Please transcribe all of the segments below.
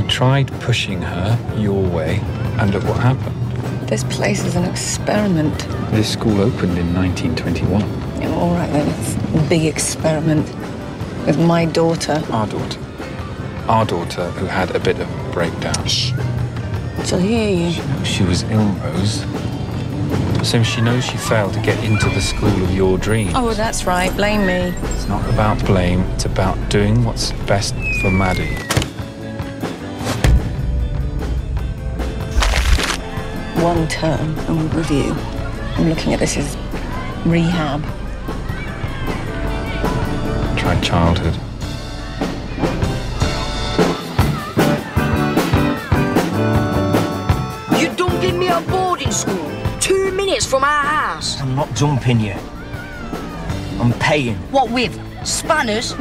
We tried pushing her your way, and look what happened. This place is an experiment. This school opened in 1921. Yeah, all right then, it's a big experiment with my daughter. Our daughter. Our daughter, who had a bit of a breakdown. Shh. She'll hear you. She knows she was ill, Rose. So she knows she failed to get into the school of your dreams. Oh, well, that's right. Blame me. It's not about blame. It's about doing what's best for Maddie. One term and we'll review. I'm looking at this as rehab. Tried childhood. You dumping me at boarding school 2 minutes from our house. I'm not dumping you. I'm paying. What with? Spanners?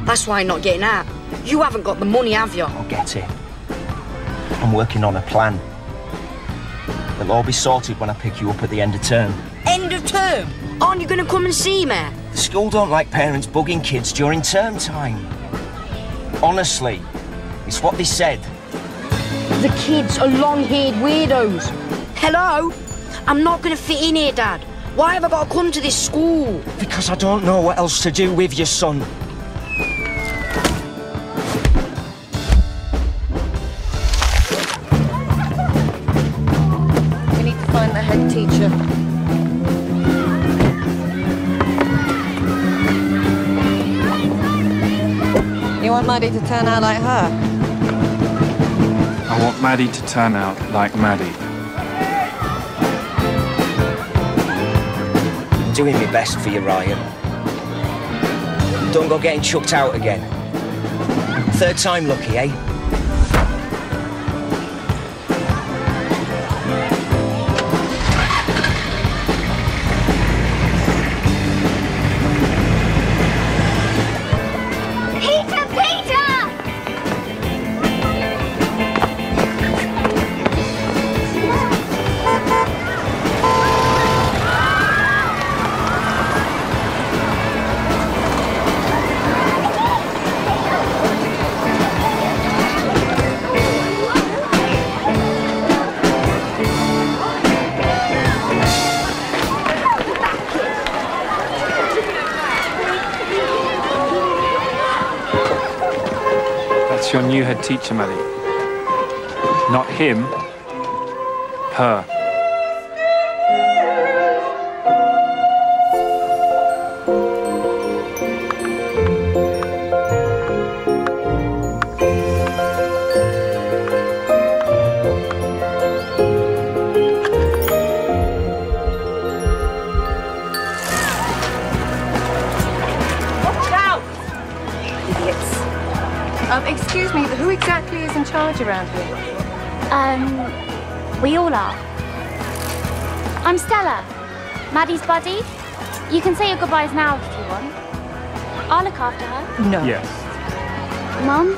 That's why you're not getting out. You haven't got the money, have you? I'll get it. I'm working on a plan. It'll all be sorted when I pick you up at the end of term. End of term? Aren't you going to come and see me? The school don't like parents bugging kids during term time. Honestly, it's what they said. The kids are long-haired weirdos. Hello? I'm not going to fit in here, Dad. Why have I got to come to this school? Because I don't know what else to do with your son. We need to find the head teacher. You want Maddie to turn out like her? I want Maddie to turn out like Maddie. I'm doing my best for you, Ryan. Don't go getting chucked out again. Third time lucky, eh? Your new head teacher, Maddie. Not him, her. Excuse me, who exactly is in charge around here? We all are. I'm Stella, Maddie's buddy. You can say your goodbyes now if you want. I'll look after her. No. Yes. Mum?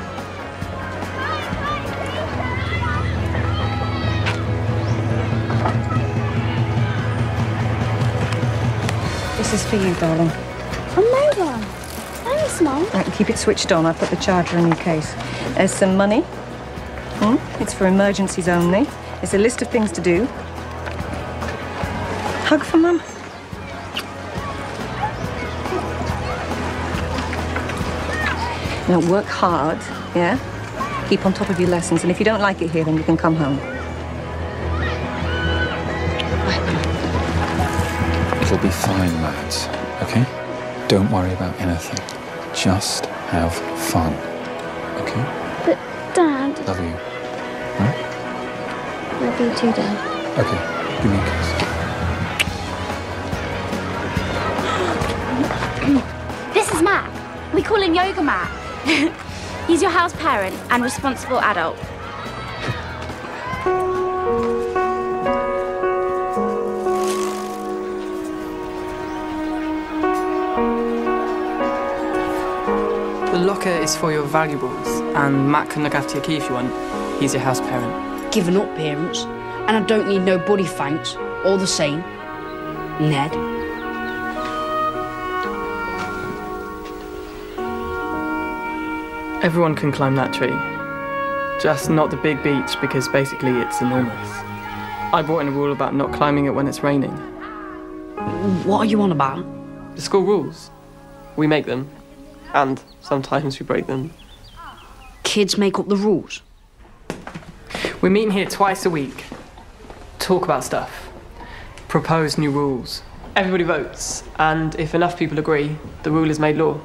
This is for you, darling. A mobile. Thanks, Mum. Right, keep it switched on. I put the charger in your case. There's some money. It's for emergencies only. There's a list of things to do. Hug for Mum. Now work hard, yeah? Keep on top of your lessons, and if you don't like it here, then you can come home. It'll be fine, Mads, okay? Don't worry about anything. Just have fun, okay? But, Dad... Love you. Right? Love you too, Dad. Okay, give me a kiss. This is Matt. We call him Yoga Matt. He's your house parent and responsible adult. The locker is for your valuables, and Matt can look after your key if you want. He's your house parent. Given up, parents. And I don't need nobody, thanks. All the same. Ned. Everyone can climb that tree. Just not the big beach, because basically it's enormous. I brought in a rule about not climbing it when it's raining. What are you on about? The school rules. We make them. And sometimes we break them. Kids make up the rules? We meet here twice a week. Talk about stuff. Propose new rules. Everybody votes. And if enough people agree, the rule is made law.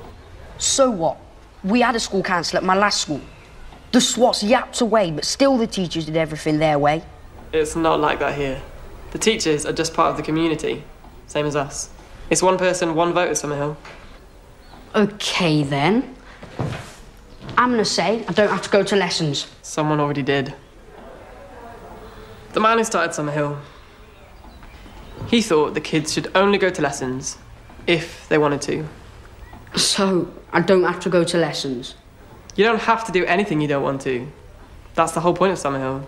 So what? We had a school council at my last school. The SWATs yapped away, but still the teachers did everything their way. It's not like that here. The teachers are just part of the community. Same as us. It's one person, one vote at Summerhill. OK, then. I'm gonna say I don't have to go to lessons. Someone already did. The man who started Summerhill. He thought the kids should only go to lessons if they wanted to. So, I don't have to go to lessons? You don't have to do anything you don't want to. That's the whole point of Summerhill.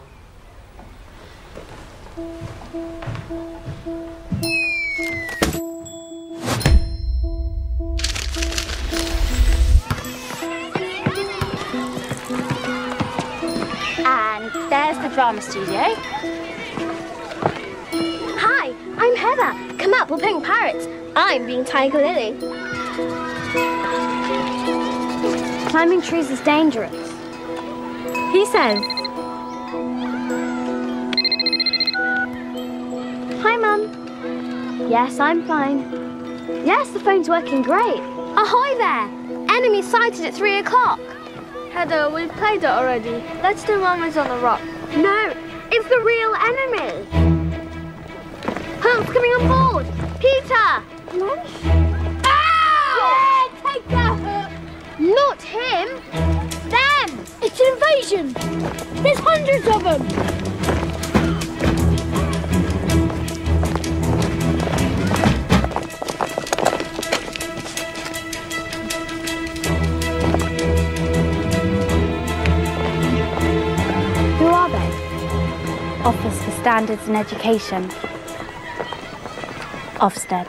And there's the drama studio. Hi, I'm Heather. Come up, we're playing pirates. I'm being Tiger Lily. Climbing trees is dangerous. He says. Hi, Mum. Yes, I'm fine. Yes, the phone's working great. Ahoy there! Enemy sighted at 3 o'clock. Heather, we've played it already. Let's do Mama's on the Rock. No, it's the real enemy. Hulk's coming on board. Peter! No? Ow! Yeah, take that! Not him. Them. It's an invasion. There's hundreds of them. Who are they? Office for Standards and Education. Ofsted.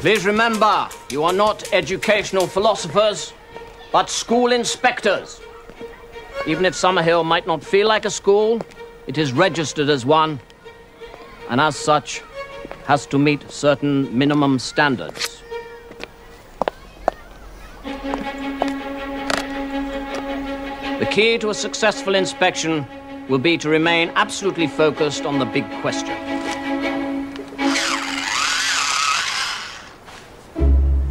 Please remember, you are not educational philosophers, but school inspectors. Even if Summerhill might not feel like a school, it is registered as one, and as such, has to meet certain minimum standards. The key to a successful inspection will be to remain absolutely focused on the big question.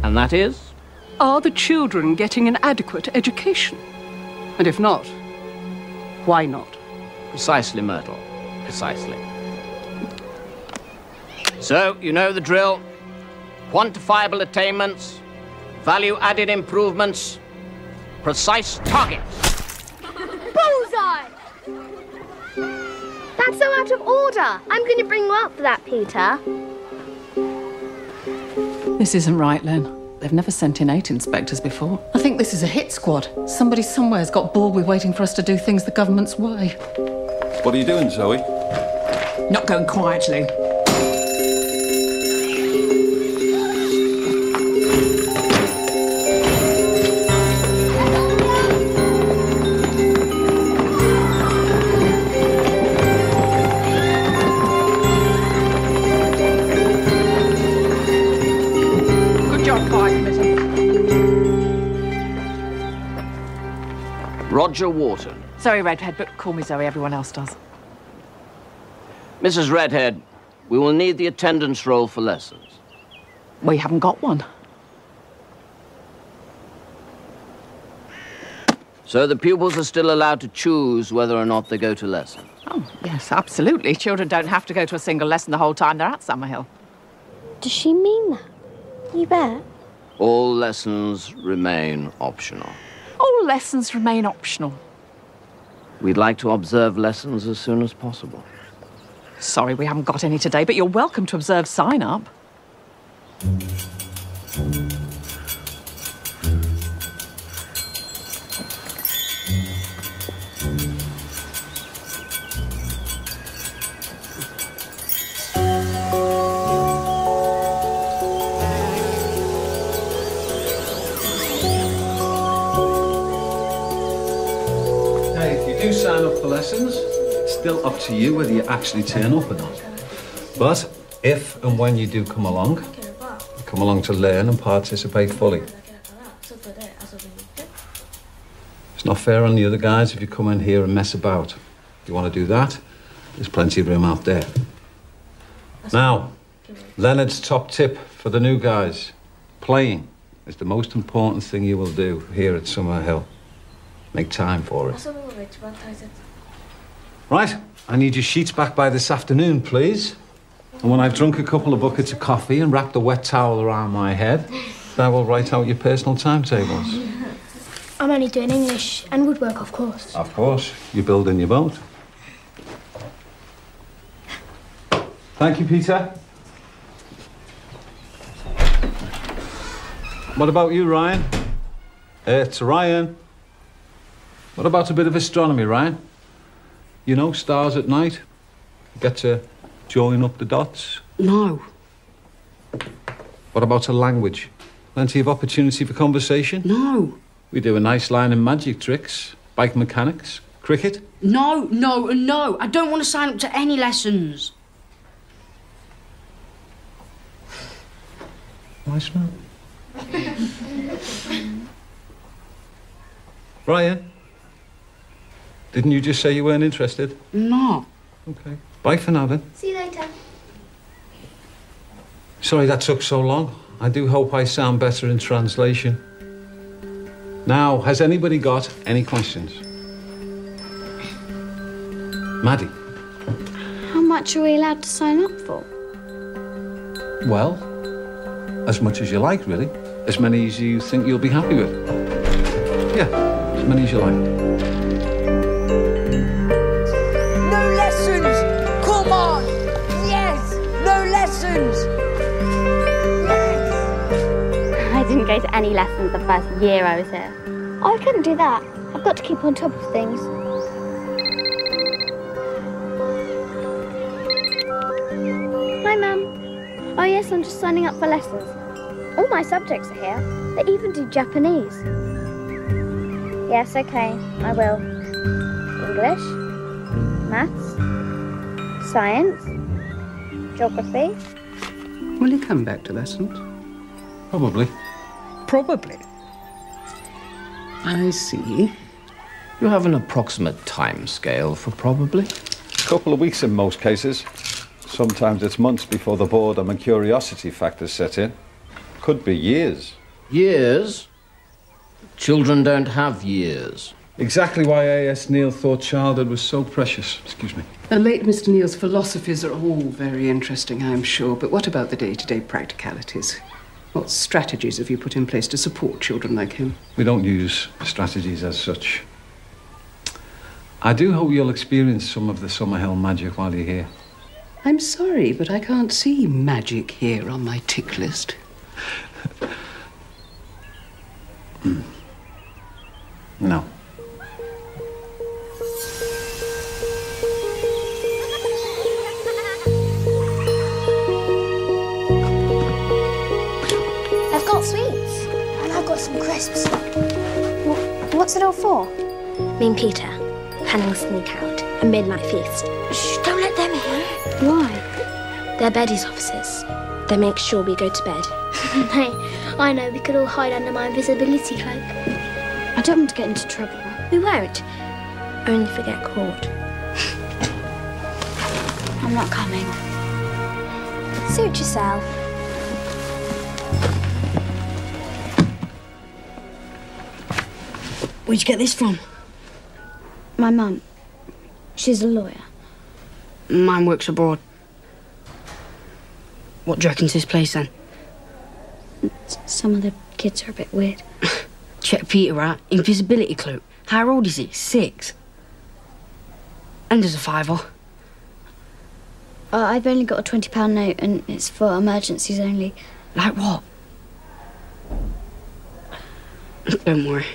And that is? Are the children getting an adequate education? And if not, why not? Precisely, Myrtle. Precisely. So, you know the drill. Quantifiable attainments, value-added improvements, precise targets. Bullseye! That's so out of order. I'm going to bring you up for that, Peter. This isn't right, Len. They've never sent in 8 inspectors before. I think this is a hit squad. Somebody somewhere's got bored with waiting for us to do things the government's way. What are you doing, Zoe? Not going quietly. Roger Wharton. Zoe Redhead, but call me Zoe, everyone else does. Mrs. Redhead, we will need the attendance roll for lessons. We haven't got one. So the pupils are still allowed to choose whether or not they go to lessons? Oh, yes, absolutely. Children don't have to go to a single lesson the whole time they're at Summerhill. Does she mean that? You bet. All lessons remain optional. All lessons remain optional. We'd like to observe lessons as soon as possible. Sorry, we haven't got any today, but you're welcome to observe sign-up. for lessons. It's still up to you whether you actually turn up or not. But if and when you do come along to learn and participate fully. It's not fair on the other guys if you come in here and mess about. If you want to do that, there's plenty of room out there. Now, Leonard's top tip for the new guys. Playing is the most important thing you will do here at Summerhill. Make time for it. Right, I need your sheets back by this afternoon, please. And when I've drunk a couple of buckets of coffee and wrapped a wet towel around my head, I will write out your personal timetables. I'm only doing English and woodwork, of course. Of course, you're building your boat. Thank you, Peter. What about you, Ryan? It's Ryan. What about a bit of astronomy, Ryan? You know, stars at night? Get to join up the dots? No. What about a language? Plenty of opportunity for conversation? No. We do a nice line of magic tricks, bike mechanics, cricket. No. I don't want to sign up to any lessons. Nice man. Ryan, didn't you just say you weren't interested? No. Okay. Bye for now, then. See you later. Sorry that took so long. I do hope I sound better in translation. Now, has anybody got any questions? Maddie? How much are we allowed to sign up for? Well, as much as you like, really. As many as you think you'll be happy with. Yeah, as many as you like. No lessons! Come on! Yes! No lessons! I didn't go to any lessons the first year I was here. Oh, I couldn't do that. I've got to keep on top of things. Hi, Mum. Oh, yes, I'm just signing up for lessons. All my subjects are here. They even do Japanese. Yes, okay, I will. English, maths, science, geography. Will you come back to lessons? Probably. Probably. I see. You have an approximate time scale for probably? A couple of weeks in most cases. Sometimes it's months before the boredom and curiosity factors set in. Could be years. Years? Children don't have years. Exactly why A.S. Neil thought childhood was so precious. Excuse me. The late Mr. Neil's philosophies are all very interesting, I'm sure, but what about the day-to-day practicalities? What strategies have you put in place to support children like him? We don't use strategies as such. I do hope you'll experience some of the Summerhill magic while you're here. I'm sorry, but I can't see magic here on my tick list. No. I've got sweets. And I've got some crisps. What's it all for? Me and Peter, planning a sneak out, a midnight feast. Shh, don't let them in. Why? They're beddies officers. They make sure we go to bed. Hey, I know, we could all hide under my invisibility cloak. I don't want to get into trouble. We won't. Only if we get caught. I'm not coming. Suit yourself. Where'd you get this from? My mum. She's a lawyer. Mine works abroad. What do you reckon's this place, then? Some of the kids are a bit weird. Check Peter out. Invisibility cloak. How old is he? 6. And there's a £5. I've only got a £20 note and it's for emergencies only. Like what? Don't worry.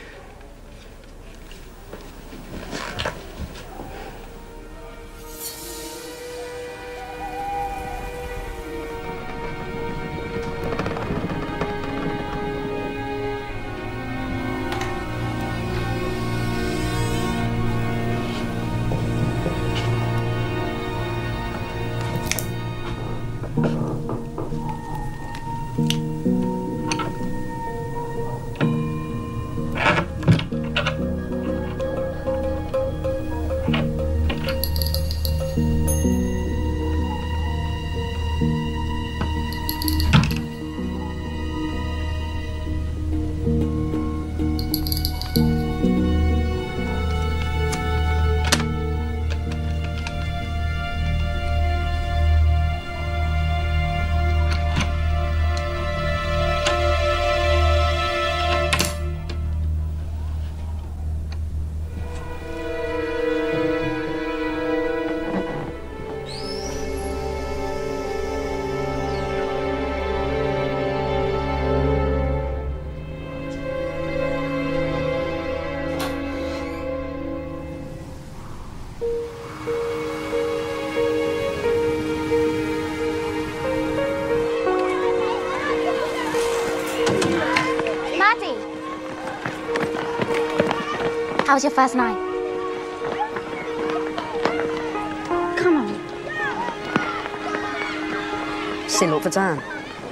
How was your first night? Come on. Still up for time?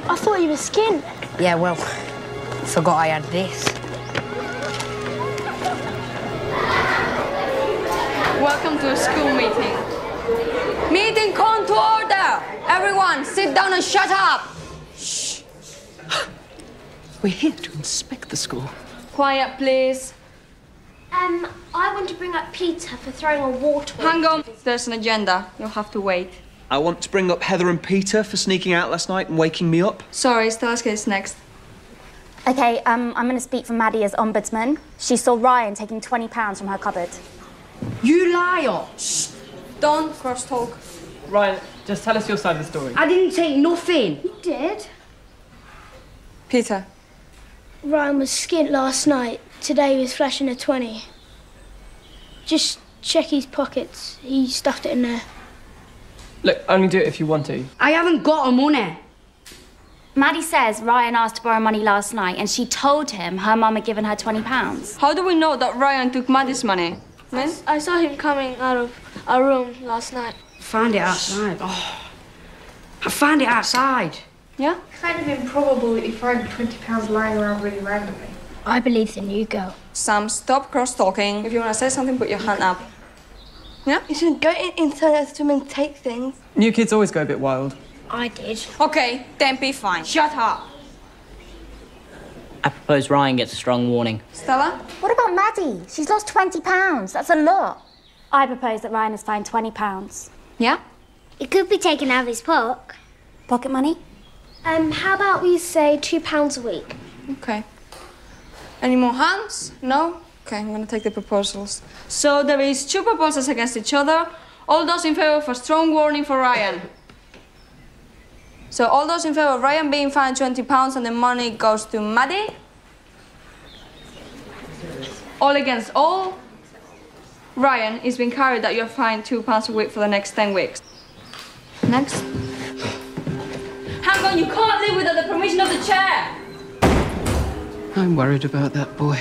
I thought you were skin. Yeah, well, forgot I had this. Welcome to a school meeting. Meeting come to order! Everyone, sit down and shut up! Shh. We're here to inspect the school. Quiet, please. I want to bring up Peter for throwing a water. Hang on. There's an agenda. You'll have to wait. I want to bring up Heather and Peter for sneaking out last night and waking me up. Sorry, Stella's case next. Okay, I'm going to speak for Maddie as ombudsman. She saw Ryan taking £20 from her cupboard. You liar! Shh! Don't cross-talk. Ryan, just tell us your side of the story. I didn't take nothing. You did? Peter. Ryan was skint last night. Today he was flashing a 20. Just check his pockets. He stuffed it in there. Look, only do it if you want to. I haven't got the money. Maddie says Ryan asked to borrow money last night and she told him her mum had given her £20. How do we know that Ryan took Maddie's money? I saw him coming out of our room last night. Found it outside. Oh, I found it outside. Yeah? Kind of improbable that you find £20 lying around really randomly. I believe the new girl. Sam, stop cross-talking. If you want to say something, put your hand up. Yeah? You shouldn't go inside the room and take things. New kids always go a bit wild. I did. Okay, then be fine. Shut up. I propose Ryan gets a strong warning. Stella? What about Maddie? She's lost £20. That's a lot. I propose that Ryan is fined £20. Yeah? It could be taken out of his pocket. Pocket money? How about we say £2 a week? Okay. Any more hands? No? Okay, I'm going to take the proposals. So there is 2 proposals against each other. All those in favour of a strong warning for Ryan. So all those in favour of Ryan being fined £20 and the money goes to Maddie. All against all. Ryan is being carried that you're fined £2 a week for the next 10 weeks. Next. Hang on, you can't leave without the permission of the chair. I'm worried about that boy.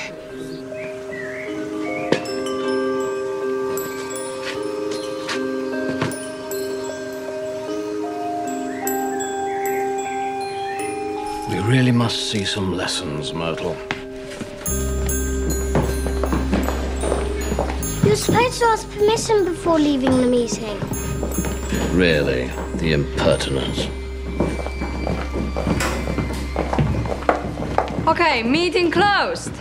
We really must see some lessons, Myrtle. You're supposed to ask permission before leaving the meeting. Really, the impertinence. Okay, meeting closed.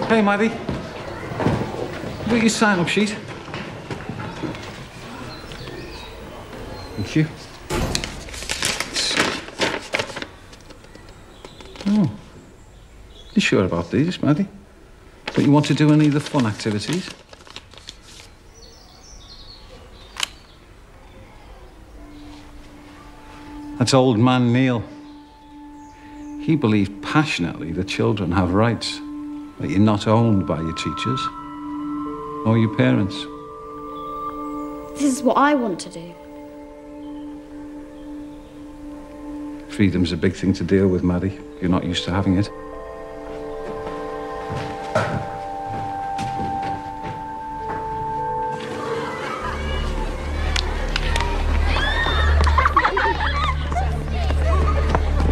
Hey, Maddie. Got your sign-up sheet? Thank you. Oh. You sure about these, Maddie? Don't you want to do any of the fun activities? That's old man Neil. He believed passionately that children have rights, that you're not owned by your teachers or your parents. This is what I want to do. Freedom's a big thing to deal with, Maddie. You're not used to having it.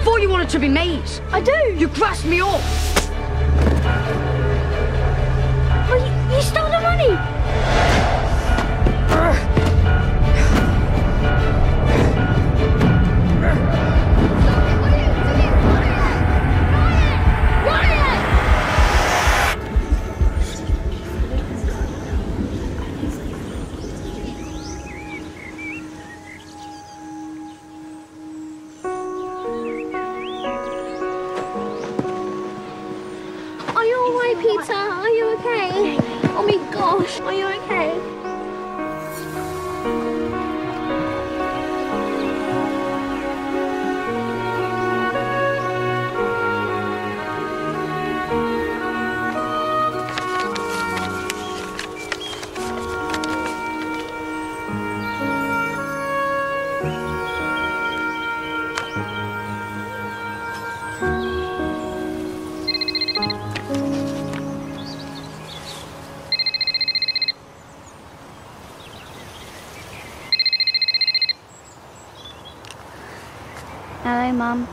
Thought you wanted to be mates. I do. You grasped me up. Well, you stole the money. Peter, are you okay? Oh my gosh, are you okay? Bye, Mum.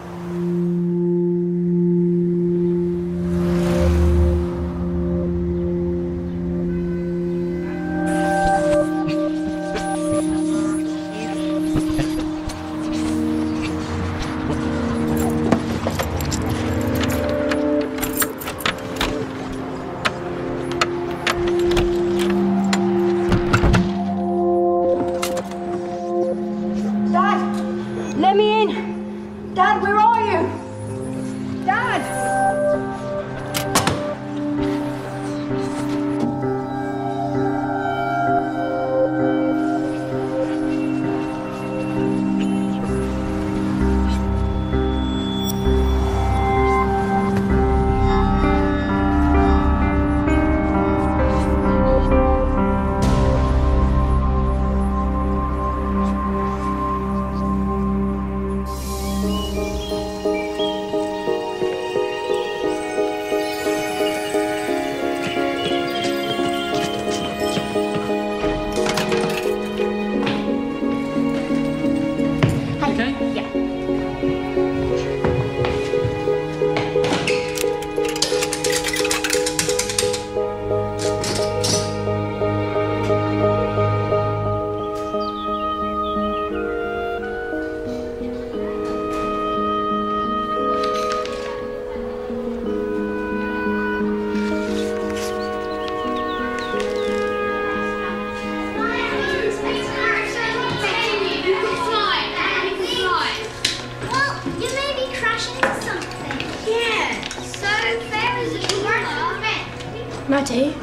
Maddie,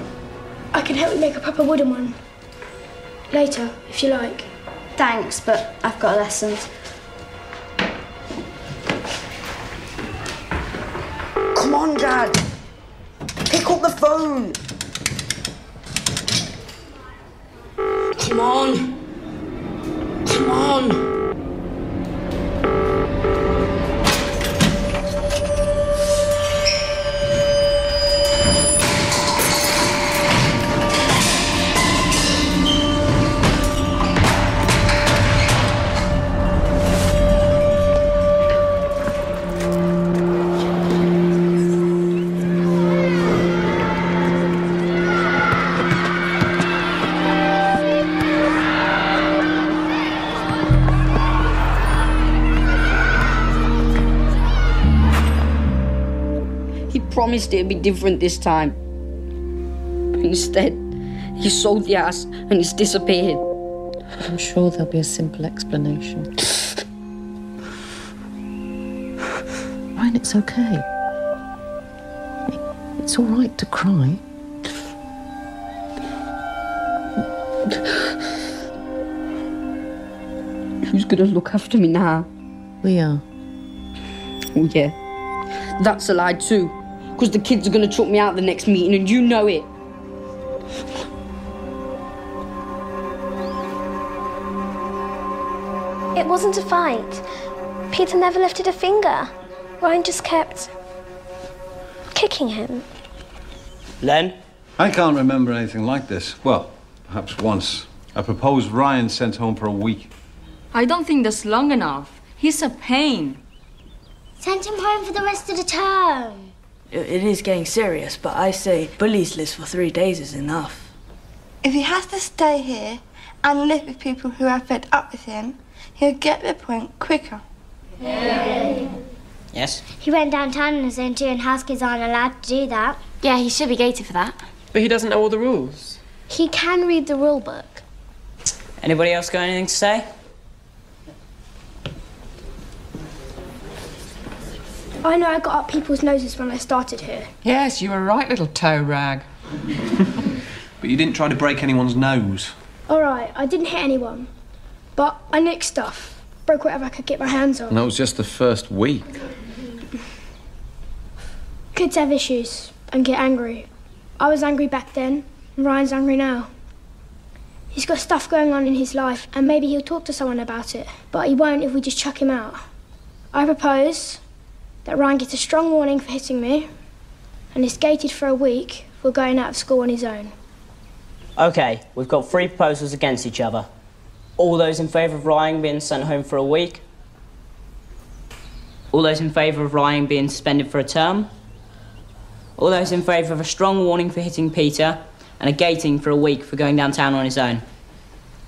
I can help you make a proper wooden one. Later, if you like. Thanks, but I've got lessons. Come on, Dad. Pick up the phone. Come on. Come on. Promised it'd be different this time. But instead, he sold the house and he's disappeared. I'm sure there'll be a simple explanation. Ryan, it's okay. It's all right to cry. Who's gonna look after me now? We are. Oh, yeah. That's a lie too. Because the kids are going to chuck me out the next meeting, and you know it. It wasn't a fight. Peter never lifted a finger. Ryan just kept kicking him. Len? I can't remember anything like this. Well, perhaps once. I proposed Ryan sent home for a week. I don't think that's long enough. He's a pain. Send him home for the rest of the term. It is getting serious, but I say bullies list for 3 days is enough. If he has to stay here and live with people who are fed up with him, he'll get the point quicker. Yeah. Yes? He went downtown on his own too, and house kids aren't allowed to do that. Yeah, he should be gated for that. But he doesn't know all the rules. He can read the rule book. Anybody else got anything to say? I know I got up people's noses when I started here. Yes, you were right, little toe rag. But you didn't try to break anyone's nose. All right, I didn't hit anyone. But I nicked stuff. Broke whatever I could get my hands on. And that was just the first week. Kids have issues and get angry. I was angry back then, and Ryan's angry now. He's got stuff going on in his life, and maybe he'll talk to someone about it. But he won't if we just chuck him out. I propose that Ryan gets a strong warning for hitting me and is gated for a week for going out of school on his own. OK, we've got 3 proposals against each other. All those in favour of Ryan being sent home for a week? All those in favour of Ryan being suspended for a term? All those in favour of a strong warning for hitting Peter and a gating for a week for going downtown on his own?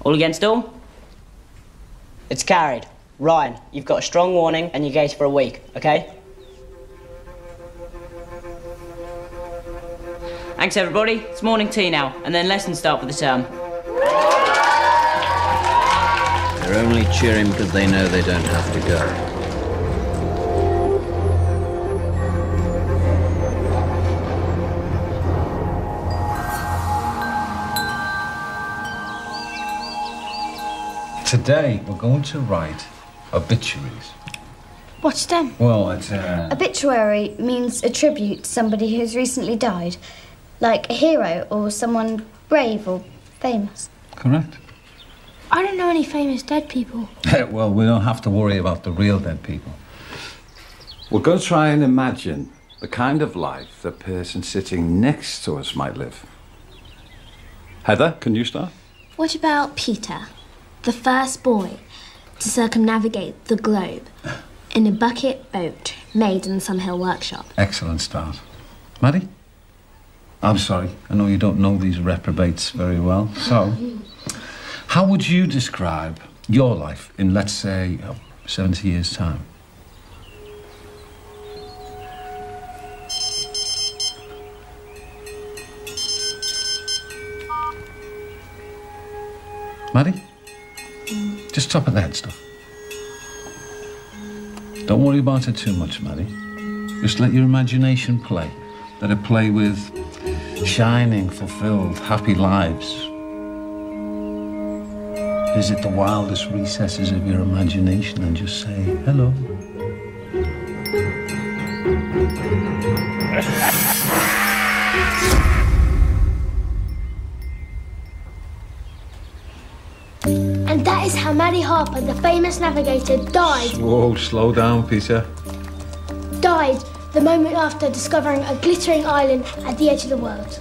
All against all? It's carried. Ryan, you've got a strong warning and you're gated for a week, okay? Thanks, everybody. It's morning tea now, and then lessons start for the term. They're only cheering because they know they don't have to go. Today, we're going to write obituaries. What's them? Well, it's Obituary means a tribute to somebody who's recently died. Like a hero or someone brave or famous. Correct. I don't know any famous dead people. Well, we don't have to worry about the real dead people. We're going to try and imagine the kind of life the person sitting next to us might live. Heather, can you start? What about Peter, the first boy to circumnavigate the globe in a bucket boat made in the Summerhill workshop? Excellent start. Maddie? I'm sorry, I know you don't know these reprobates very well. So, how would you describe your life in, let's say, 70 years' time? Maddie? Just top of the head stuff. Don't worry about it too much, Maddie. Just let your imagination play. Let it play with shining, fulfilled, happy lives. Visit the wildest recesses of your imagination and just say hello. And that is how Maddie Harper, the famous navigator, died. Whoa, slow down, Peter. Died the moment after discovering a glittering island at the edge of the world.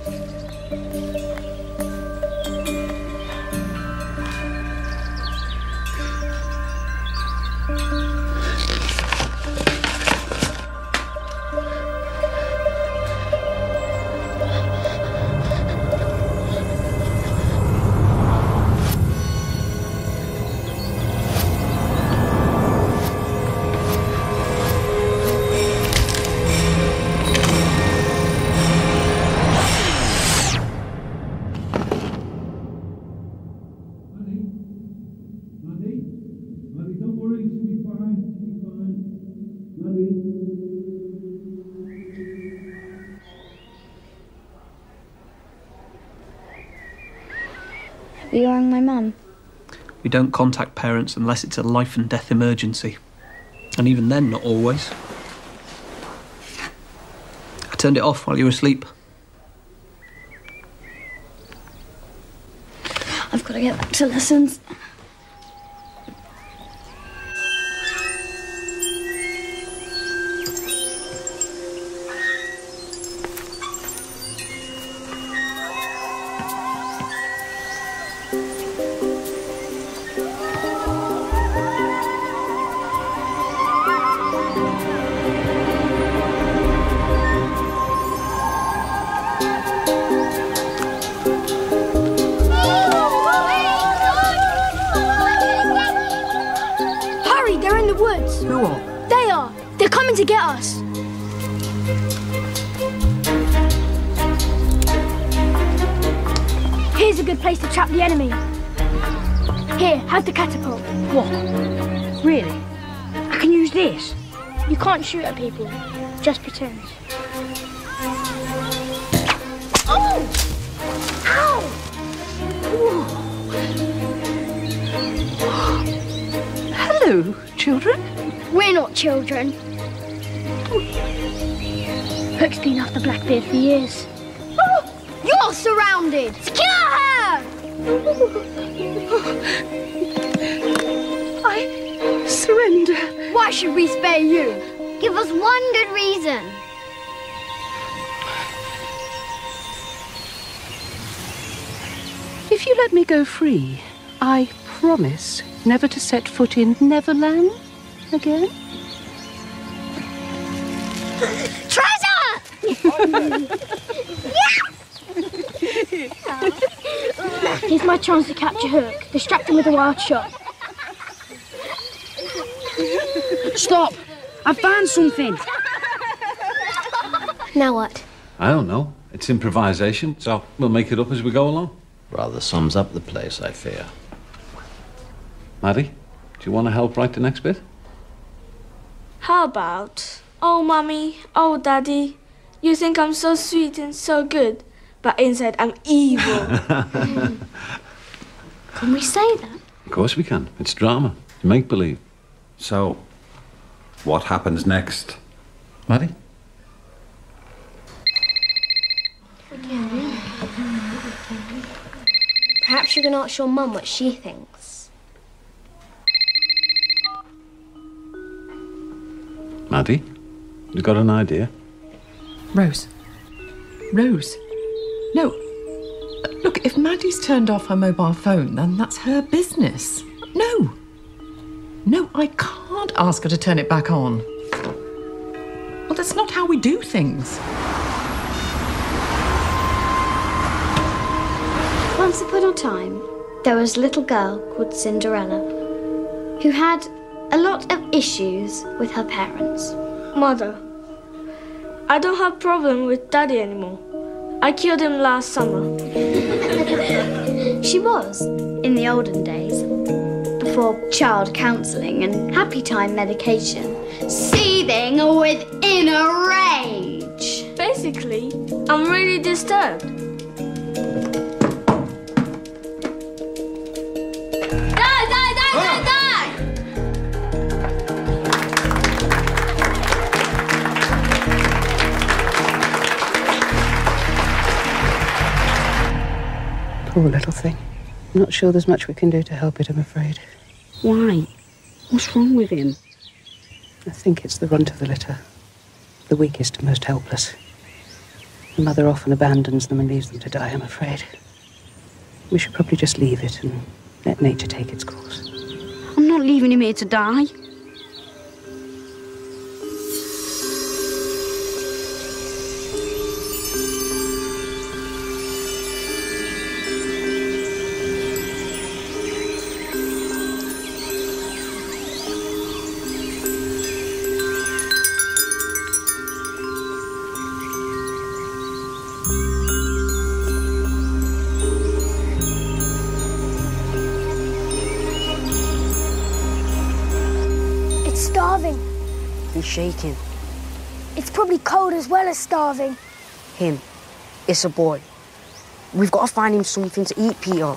Are you and my mum? We don't contact parents unless it's a life and death emergency. And even then, not always. I turned it off while you were asleep. I've got to get back to lessons. To get us. Here's a good place to trap the enemy. Here, have the catapult. What? Really? I can use this? You can't shoot at people. Just pretend. Oh! Ow! Hello, children. We're not children. Hook's been after Blackbeard for years. Oh, you're surrounded! Secure her! I surrender. Why should we spare you? Give us one good reason. If you let me go free, I promise never to set foot in Neverland again. Treasure! Here's my chance to catch a hook. Distract him with a wild shot. Stop! I found something. Now what? I don't know. It's improvisation, so we'll make it up as we go along. Rather sums up the place, I fear. Maddie, do you want to help write the next bit? How about, oh mummy, oh daddy, you think I'm so sweet and so good, but inside I'm evil. Can we say that? Of course we can. It's drama. It's make-believe. So, what happens next? Maddie? Perhaps you can ask your mum what she thinks. Maddie, you got an idea? Rose. Rose. No. Look, if Maddie's turned off her mobile phone, then that's her business. No. No, I can't ask her to turn it back on. Well, that's not how we do things. Once upon a time, there was a little girl called Cinderella who had a lot of issues with her parents. Mother, I don't have problem with daddy anymore. I killed him last summer. She was, in the olden days, before child counselling and happy time medication, seething with inner rage. Basically, I'm really disturbed. Poor little thing. I'm not sure there's much we can do to help it, I'm afraid. Why? What's wrong with him? I think it's the runt of the litter. The weakest and most helpless. The mother often abandons them and leaves them to die, I'm afraid. We should probably just leave it and let nature take its course. I'm not leaving him here to die. Starving. He's shaking. It's probably cold as well as starving. Him. It's a boy. We've got to find him something to eat, Peter.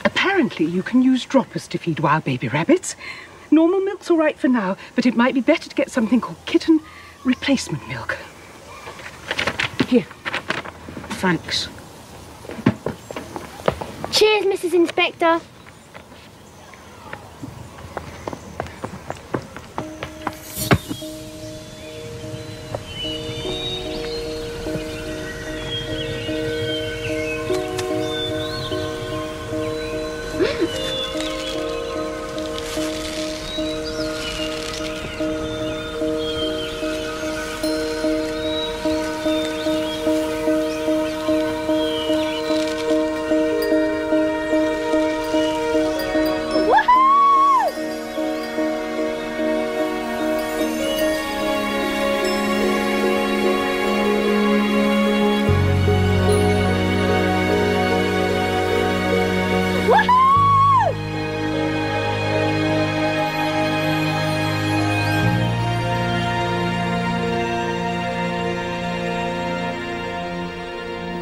Apparently you can use droppers to feed wild baby rabbits. Normal milk's all right for now, but it might be better to get something called kitten replacement milk. Here. Thanks. Cheers, Mrs. Inspector.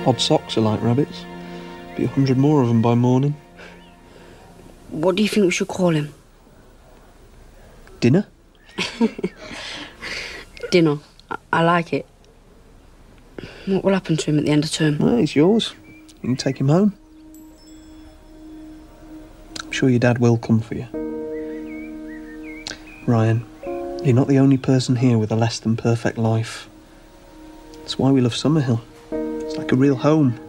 Odd socks are like rabbits. Be 100 more of them by morning. What do you think we should call him? Dinner? Dinner. I like it. What will happen to him at the end of term? Well, he's yours. You can take him home. I'm sure your dad will come for you. Ryan, you're not the only person here with a less than perfect life. That's why we love Summerhill. It's like a real home.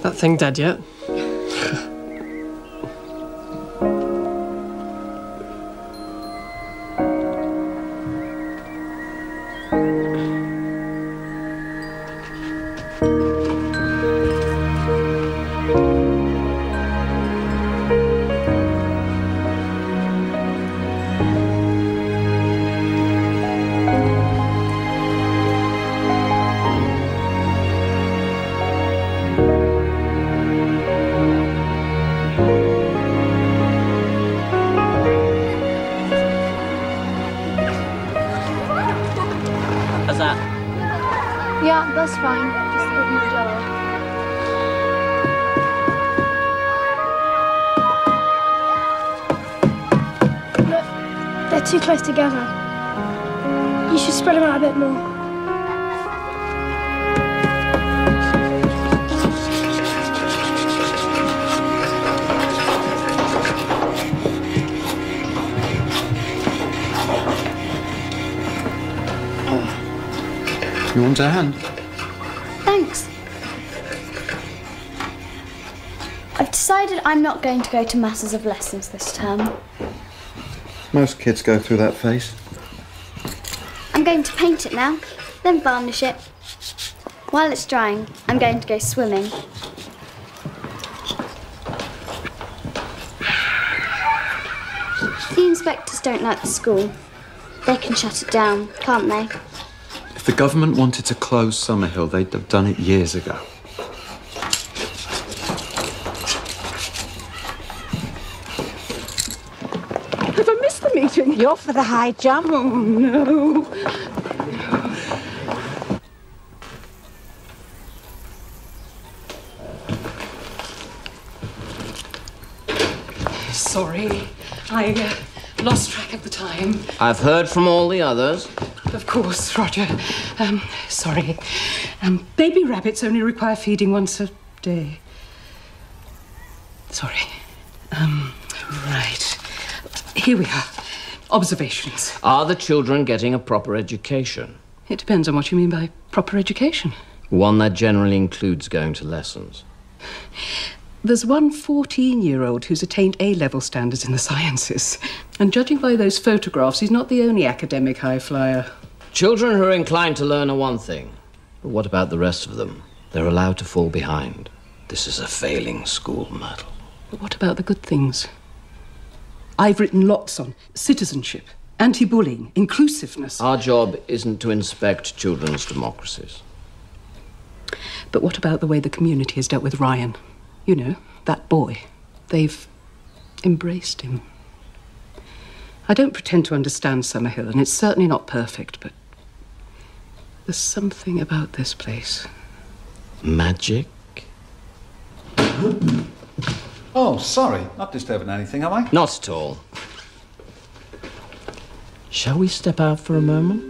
That thing dead yet? The bus fine, just a bit more dull. Look, they're too close together. You should spread them out a bit more. You want a hand? Thanks. I've decided I'm not going to go to masses of lessons this term. Most kids go through that phase. I'm going to paint it now, then varnish it. While it's drying, I'm going to go swimming. The inspectors don't like the school. They can shut it down, can't they? If the government wanted to close Summerhill, they'd have done it years ago. Have I missed the meeting? You're for the high jump. Oh, no. Sorry, I lost track of the time. I've heard from all the others. Of course, Roger. Sorry. Baby rabbits only require feeding once a day. Sorry. Right. Here we are. Observations. Are the children getting a proper education? It depends on what you mean by proper education. One that generally includes going to lessons. There's one 14-year-old who's attained A-level standards in the sciences. And judging by those photographs, he's not the only academic high flyer. Children who are inclined to learn are one thing. But what about the rest of them? They're allowed to fall behind. This is a failing school, Myrtle. But what about the good things? I've written lots on citizenship, anti-bullying, inclusiveness. Our job isn't to inspect children's democracies. But what about the way the community has dealt with Ryan? You know, that boy. They've embraced him. I don't pretend to understand Summerhill, and it's certainly not perfect, but there's something about this place. Magic? Oh, sorry. Not disturbing anything, am I? Not at all. Shall we step out for a moment?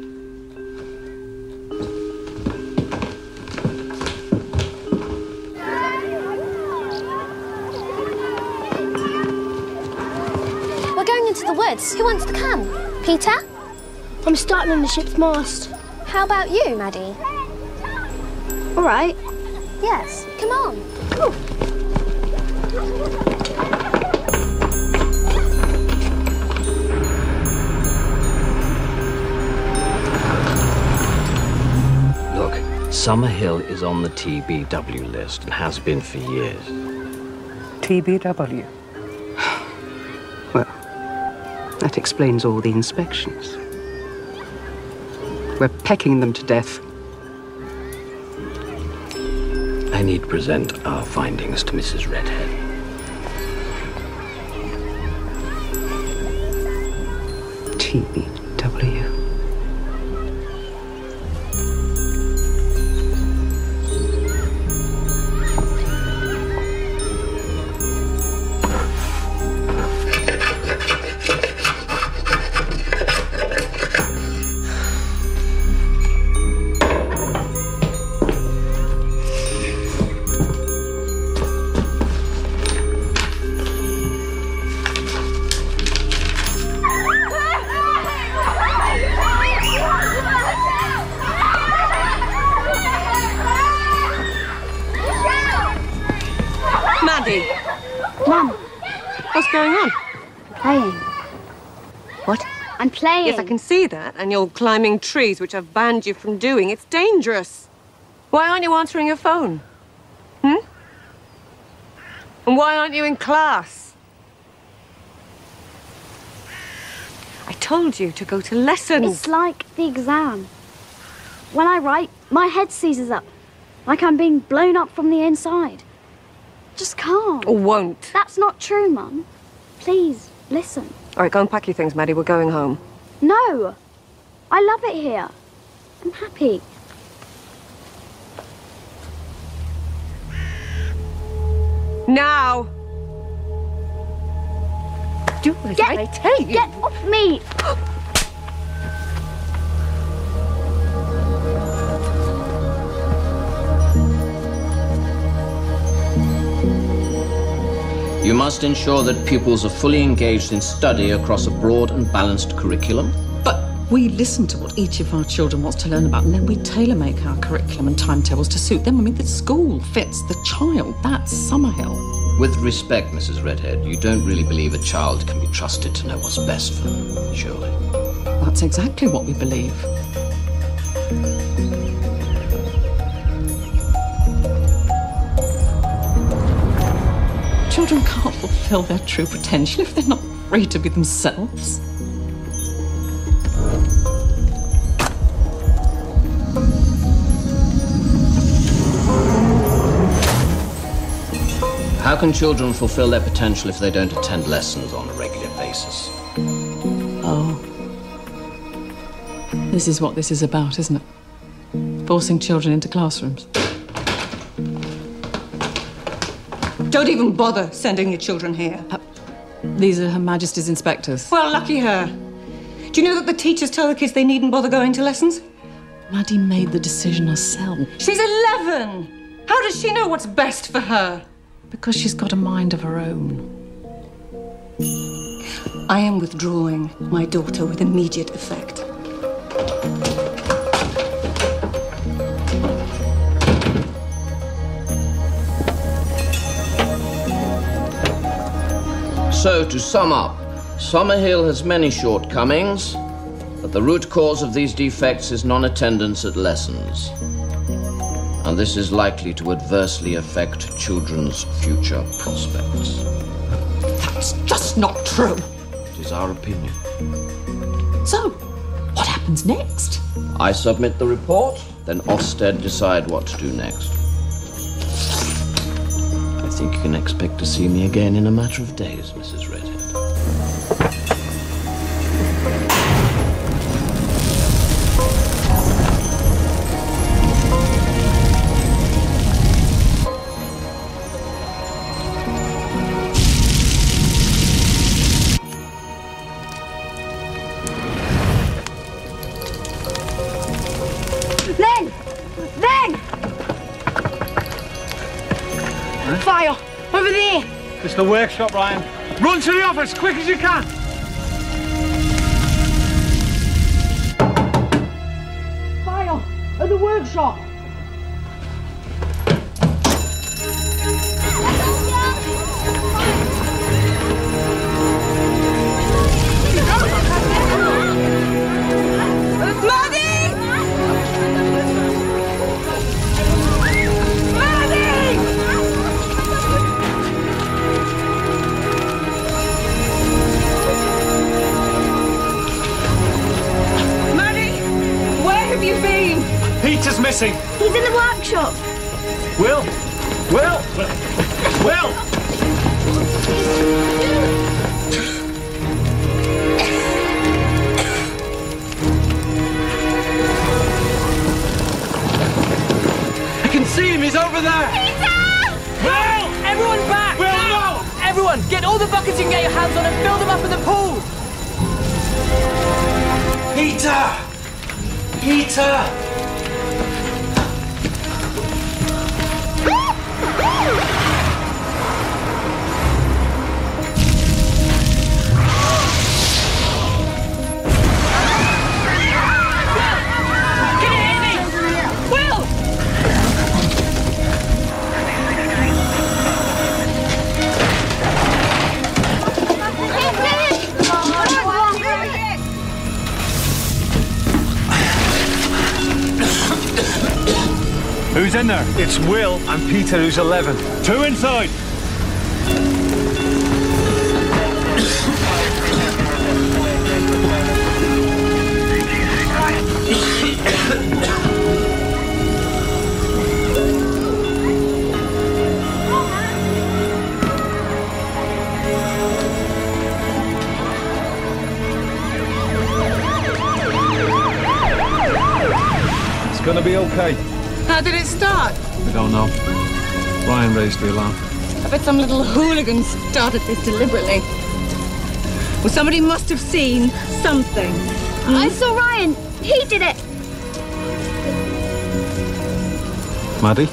We're going into the woods. Who wants to come? Peter? I'm starting on the ship's mast. How about you, Maddie? All right. Yes, come on. Ooh. Look, Summerhill is on the TBW list and has been for years. TBW? Well, that explains all the inspections. We're pecking them to death. I need to present our findings to Mrs. Redhead. TBW. Mum. What's going on? Playing. What? I'm playing. Yes, I can see that. And you're climbing trees, which I've banned you from doing. It's dangerous. Why aren't you answering your phone? And why aren't you in class? I told you to go to lessons. It's like the exam. When I write, my head seizes up. Like I'm being blown up from the inside. Just can't. Or won't. That's not true, Mum. Please, listen. All right, go and pack your things, Maddie. We're going home. No. I love it here. I'm happy. Now! Do as I tell you. Get off me! You must ensure that pupils are fully engaged in study across a broad and balanced curriculum. But we listen to what each of our children wants to learn about, and then we tailor-make our curriculum and timetables to suit them. I mean, the school fits the child. That's Summerhill. With respect, Mrs. Redhead, you don't really believe a child can be trusted to know what's best for them, surely? That's exactly what we believe. Children can't fulfill their true potential if they're not free to be themselves. How can children fulfill their potential if they don't attend lessons on a regular basis? Oh. This is what this is about, isn't it? Forcing children into classrooms. Don't even bother sending your children here. These are Her Majesty's inspectors. Well, lucky her. Do you know that the teachers tell the kids they needn't bother going to lessons? Maddie made the decision herself. She's 11. How does she know what's best for her? Because she's got a mind of her own. I am withdrawing my daughter with immediate effect. So, to sum up, Summerhill has many shortcomings, but the root cause of these defects is non-attendance at lessons. And this is likely to adversely affect children's future prospects. That's just not true. It is our opinion. So, what happens next? I submit the report, then Ofsted decide what to do next. I think you can expect to see me again in a matter of days, Mrs. Redhead. Fire! Over there! It's the workshop, Ryan. Run to the office, quick as you can! Fire! At the workshop! Peter's missing. He's in the workshop. Will! Will! Will! I can see him, he's over there! Peter! Will! Everyone back! Will, no! Everyone, get all the buckets you can get your hands on and fill them up in the pool! Peter! Peter! Who's in there? It's Will and Peter, who's 11. Two inside. It's gonna be okay. How did it start? We don't know. Ryan raised the alarm. I bet some little hooligan started this deliberately. Well, somebody must have seen something. I saw Ryan. He did it. Maddie?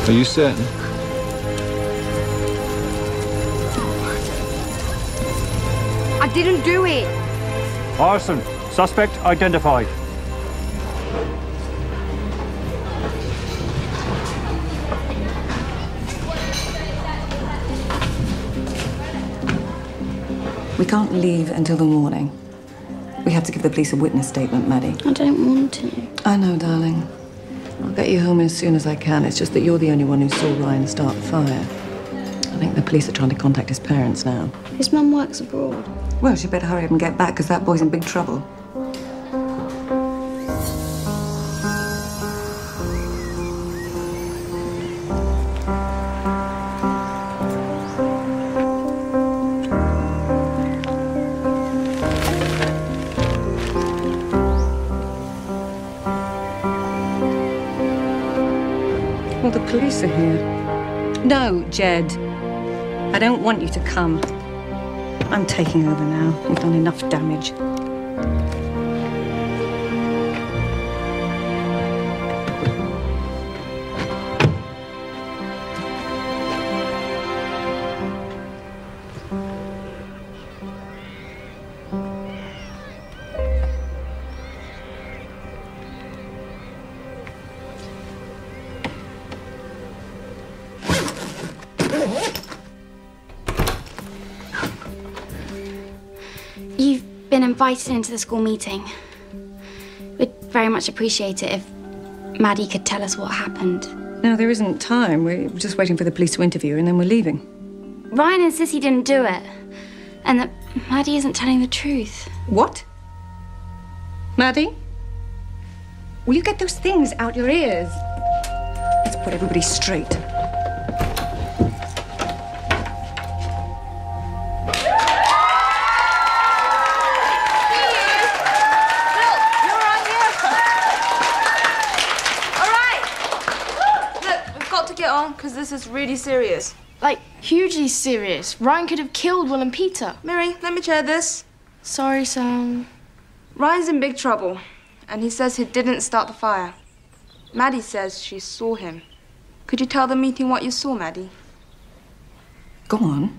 Are you certain? I didn't do it. Arson. Suspect identified. We can't leave until the morning. We have to give the police a witness statement, Maddie. I don't want to. I know, darling. I'll get you home as soon as I can. It's just that you're the only one who saw Ryan start the fire. I think the police are trying to contact his parents now. His mum works abroad. Well, she'd better hurry up and get back, because that boy's in big trouble. Well, the police are here. No, Jed. I don't want you to come. I'm taking over now. You've done enough damage. You've been invited into the school meeting. We'd very much appreciate it if Maddie could tell us what happened. No, there isn't time. We're just waiting for the police to interview her and then we're leaving. Ryan insists he didn't do it, and that Maddie isn't telling the truth. What? Maddie? Will you get those things out your ears? Let's put everybody straight. Because this is really serious. Like, hugely serious. Ryan could have killed Will and Peter. Mary, let me chair this. Sorry, Sam. Ryan's in big trouble, and he says he didn't start the fire. Maddie says she saw him. Could you tell the meeting what you saw, Maddie? Go on.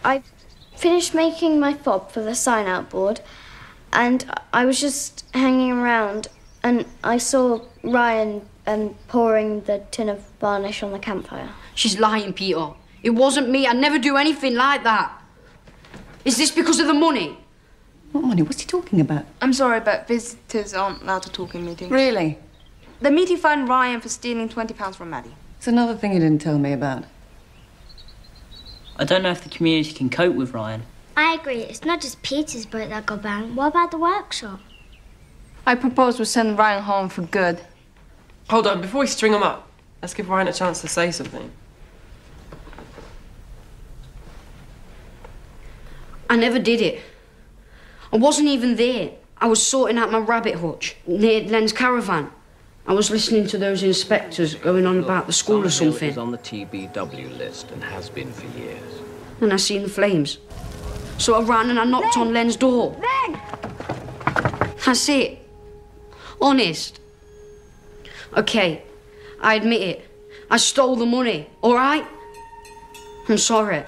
I finished making my fob for the sign-out board, and I was just hanging around, and I saw Ryan pouring the tin of varnish on the campfire. She's lying, Peter. It wasn't me. I'd never do anything like that. Is this because of the money? What money? What's he talking about? I'm sorry, but visitors aren't allowed to talk in meetings. Really? The meeting fined Ryan for stealing £20 from Maddie. It's another thing you didn't tell me about. I don't know if the community can cope with Ryan. I agree. It's not just Peter's boat that got banged. What about the workshop? I propose we send Ryan home for good. Hold on, before we string him up, let's give Ryan a chance to say something. I never did it. I wasn't even there. I was sorting out my rabbit hutch near Len's caravan. I was listening to those inspectors going on about the school or something. Summerhill is on the TBW list and has been for years. And I seen the flames. So I ran and I knocked on Len's door. Len! That's it. Honest. Okay, I admit it. I stole the money, all right? I'm sorry.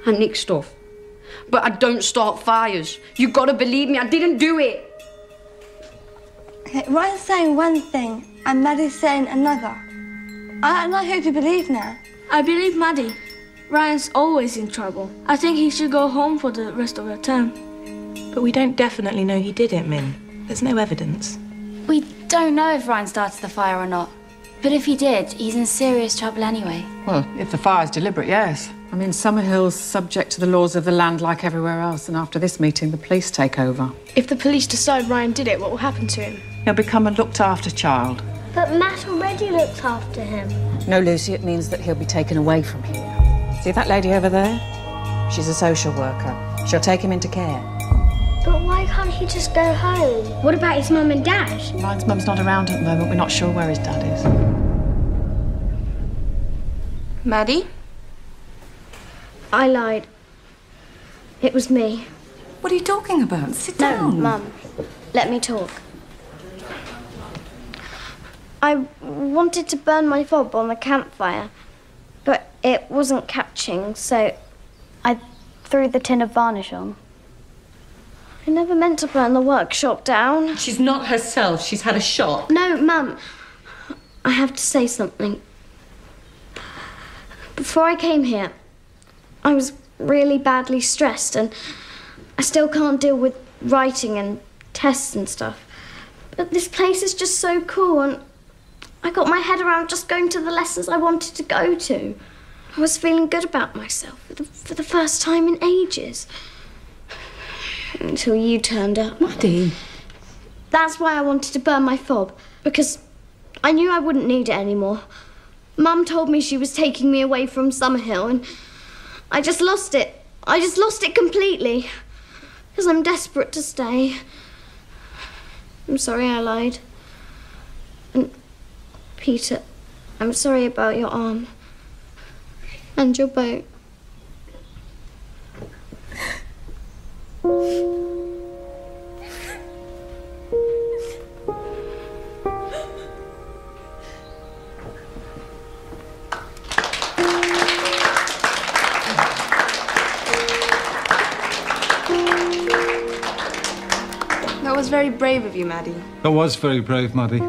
I nicked stuff. But I don't start fires. You gotta believe me, I didn't do it. Okay, Ryan's saying one thing and Maddie's saying another. I don't know who to believe now. I believe Maddie. Ryan's always in trouble. I think he should go home for the rest of the term. But we don't definitely know he did it, Min. There's no evidence. We don't know if Ryan started the fire or not. But if he did, he's in serious trouble anyway. Well, if the fire's deliberate, yes. I mean, Summerhill's subject to the laws of the land like everywhere else, and after this meeting, the police take over. If the police decide Ryan did it, what will happen to him? He'll become a looked-after child. But Matt already looks after him. No, Lucy, it means that he'll be taken away from here. See that lady over there? She's a social worker. She'll take him into care. But why can't he just go home? What about his mum and dad? Ryan's mum's not around at the moment. We're not sure where his dad is. Maddie? I lied. It was me. What are you talking about? Sit down. No, Mum. Let me talk. I wanted to burn my fob on the campfire, but it wasn't catching, so I threw the tin of varnish on. I never meant to burn the workshop down. She's not herself. She's had a shock. No, Mum. I have to say something. Before I came here, I was really badly stressed, and I still can't deal with writing and tests and stuff. But this place is just so cool, and I got my head around just going to the lessons I wanted to go to. I was feeling good about myself for the first time in ages. Until you turned up. Maddie. That's why I wanted to burn my fob, because I knew I wouldn't need it anymore. Mum told me she was taking me away from Summerhill, and I just lost it. I just lost it completely. Because I'm desperate to stay. I'm sorry I lied. And Peter, I'm sorry about your arm. And your boat. That was very brave of you, Maddie. That was very brave, Maddie.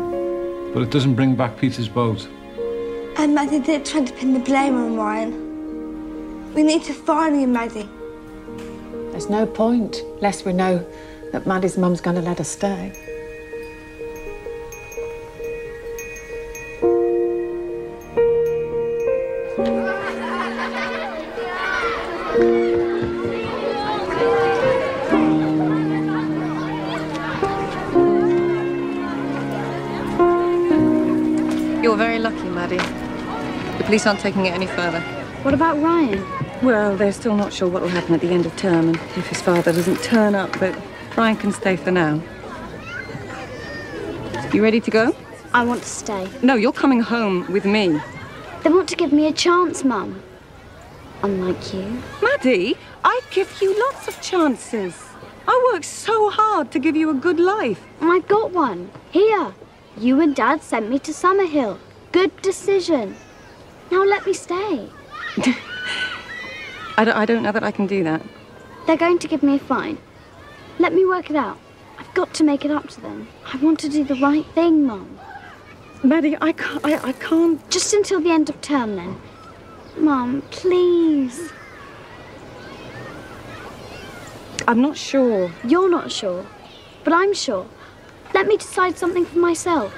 But it doesn't bring back Peter's boat. And Maddie did try to pin the blame on Ryan. We need to find you, Maddie. There's no point, unless we know that Maddie's mum's going to let her stay. You're very lucky, Maddie. The police aren't taking it any further. What about Ryan? Well, they're still not sure what will happen at the end of term and if his father doesn't turn up, but Ryan can stay for now. You ready to go? I want to stay. No, you're coming home with me. They want to give me a chance, Mum. Unlike you. Maddie, I'd give you lots of chances. I worked so hard to give you a good life. And I've got one. Here. You and Dad sent me to Summerhill. Good decision. Now let me stay. I don't know that I can do that. They're going to give me a fine. Let me work it out. I've got to make it up to them. I want to do the right thing, Mum. Maddie, I can't... Just until the end of term, then. Mum, please. I'm not sure. You're not sure, but I'm sure. Let me decide something for myself.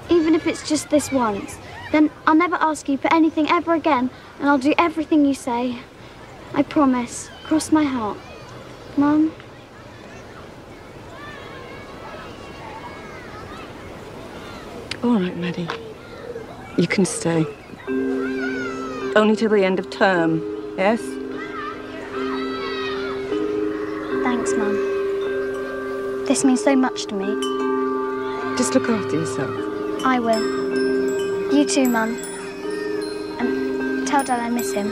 Even if it's just this once. Then I'll never ask you for anything ever again, and I'll do everything you say. I promise. Cross my heart. Mum? All right, Maddie. You can stay. Only till the end of term, yes? Thanks, Mum. This means so much to me. Just look after yourself. I will. You too, Mum. And tell Dad I miss him.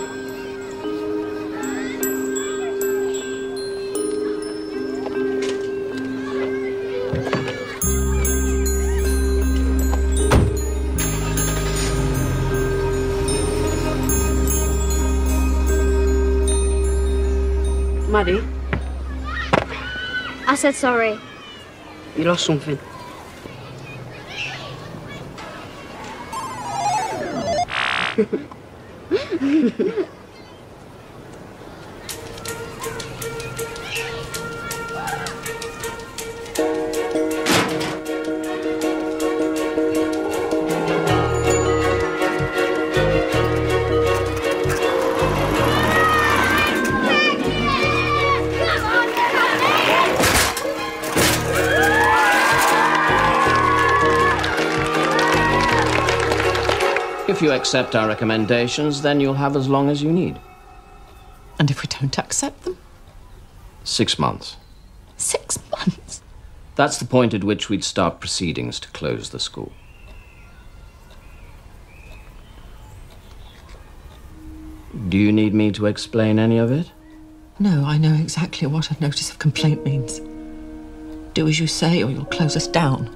Maddie? I said sorry. You lost something. If you accept our recommendations, then you'll have as long as you need. And if we don't accept them? 6 months. 6 months? That's the point at which we'd start proceedings to close the school. Do you need me to explain any of it? No, I know exactly what a notice of complaint means. Do as you say or you'll close us down.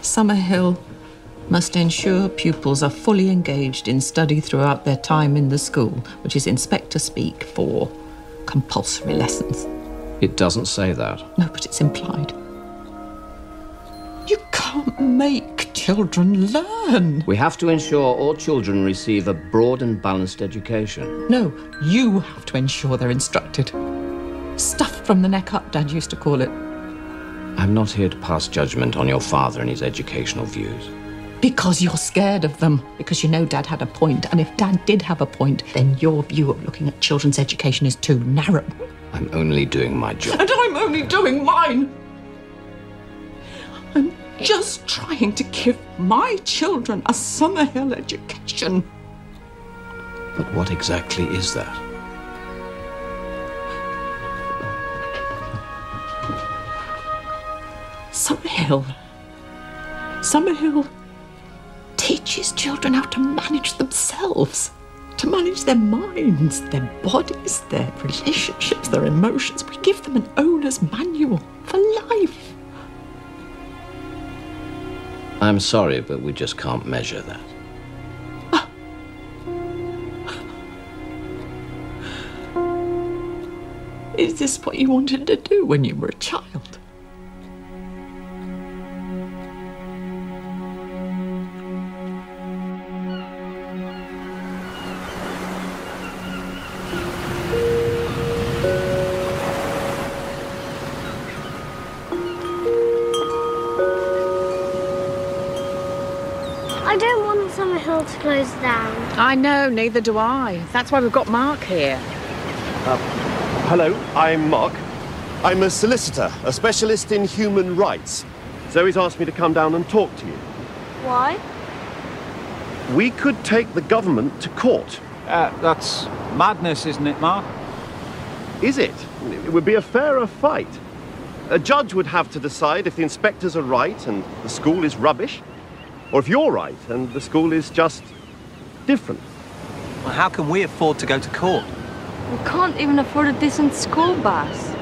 Summerhill must ensure pupils are fully engaged in study throughout their time in the school, which is inspector speak for compulsory lessons. It doesn't say that. No, but it's implied. You can't make children learn. We have to ensure all children receive a broad and balanced education. No, you have to ensure they're instructed. Stuff from the neck up, Dad used to call it. I'm not here to pass judgment on your father and his educational views. Because you're scared of them. Because you know Dad had a point. And if Dad did have a point, then your view of looking at children's education is too narrow. I'm only doing my job. And I'm only doing mine. I'm just trying to give my children a Summerhill education. But what exactly is that? Summerhill teaches children how to manage themselves, to manage their minds, their bodies, their relationships, their emotions. We give them an owner's manual for life. I'm sorry, but we just can't measure that. Is this what you wanted to do when you were a child? I don't want Summerhill to close down. I know, neither do I. That's why we've got Mark here. Hello, I'm Mark. I'm a solicitor, a specialist in human rights. Zoe's asked me to come down and talk to you. Why? We could take the government to court. That's madness, isn't it, Mark? Is it? It would be a fairer fight. A judge would have to decide if the inspectors are right and the school is rubbish, or if you're right and the school is just different. Well, how can we afford to go to court? We can't even afford a decent school bus.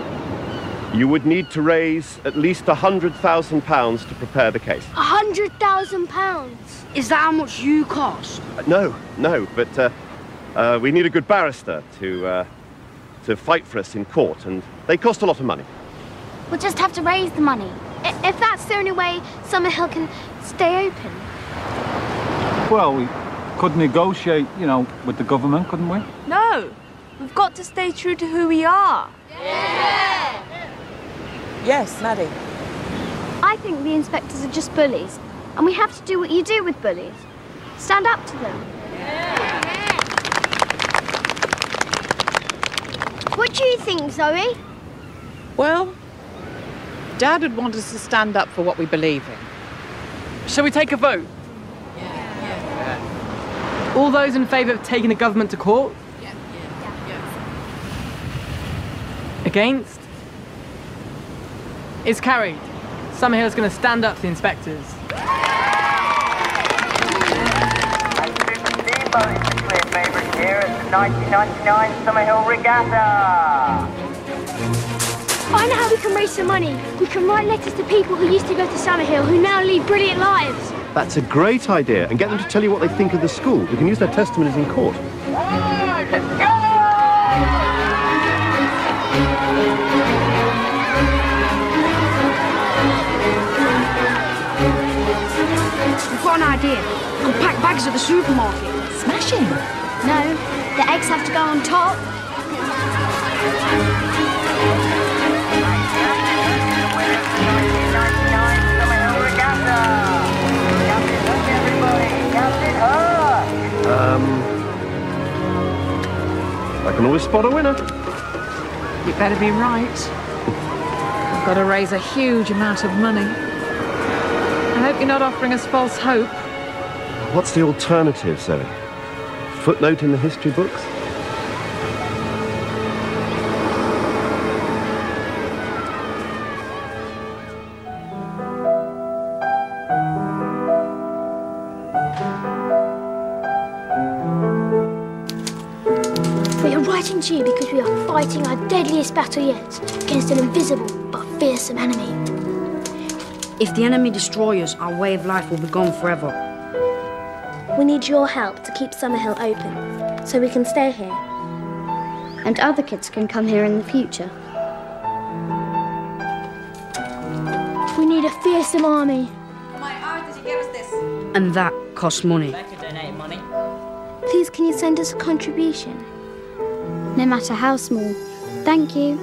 You would need to raise at least £100,000 to prepare the case. £100,000? Is that how much you cost? No, but we need a good barrister to fight for us in court, and they cost a lot of money. We'll just have to raise the money. If that's the only way Summerhill can stay open. Well, we could negotiate, with the government, couldn't we? No, we've got to stay true to who we are. Yes, Maddie. I think the inspectors are just bullies, and we have to do what you do with bullies. Stand up to them. What do you think, Zoe? Well, Dad would want us to stand up for what we believe in. Shall we take a vote? All those in favour of taking the government to court? Against? It's carried. Summerhill's going to stand up to the inspectors. Favourite here at the 1999 Summerhill Regatta. I know how we can raise some money. We can write letters to people who used to go to Summerhill who now lead brilliant lives. That's a great idea, and get them to tell you what they think of the school. We can use their testimonies in court. We've got an idea. We'll pack bags at the supermarket. Smashing. No, the eggs have to go on top. I can always spot a winner. You better be right. We've got to raise a huge amount of money. I hope you're not offering us false hope. What's the alternative, Zoe? Footnote in the history books? we are fighting our deadliest battle yet against an invisible but fearsome enemy. If the enemy destroys us, our way of life will be gone forever. We need your help to keep Summerhill open, so we can stay here. And other kids can come here in the future. We need a fearsome army. My art, did you give us this? And that costs money. I could donate money. Please, can you send us a contribution? No matter how small. Thank you.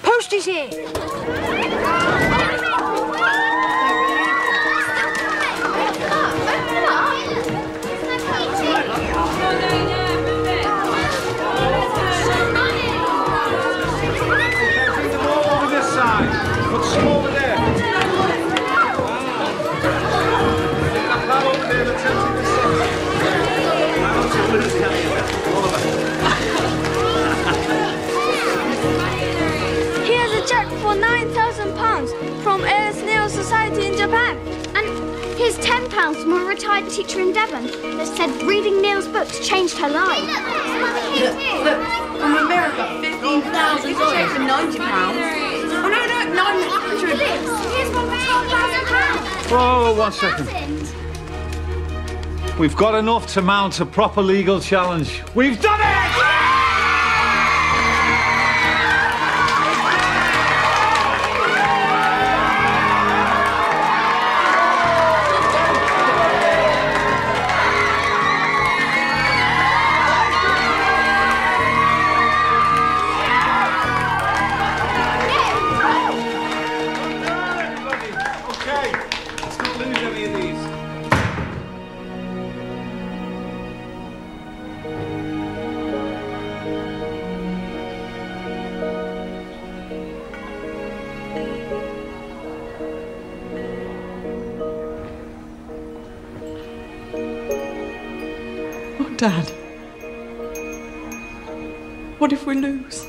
Post is here. Here's a check for £9,000 from a snail society in Japan. And here's £10 from a retired teacher in Devon that said reading Neil's books changed her life. Look, from America, $15,000. It's a check for £90. Oh, no, 900. Here's one for £12,000. Whoa, 1 second. We've got enough to mount a proper legal challenge. We've done it! Dad, what if we lose?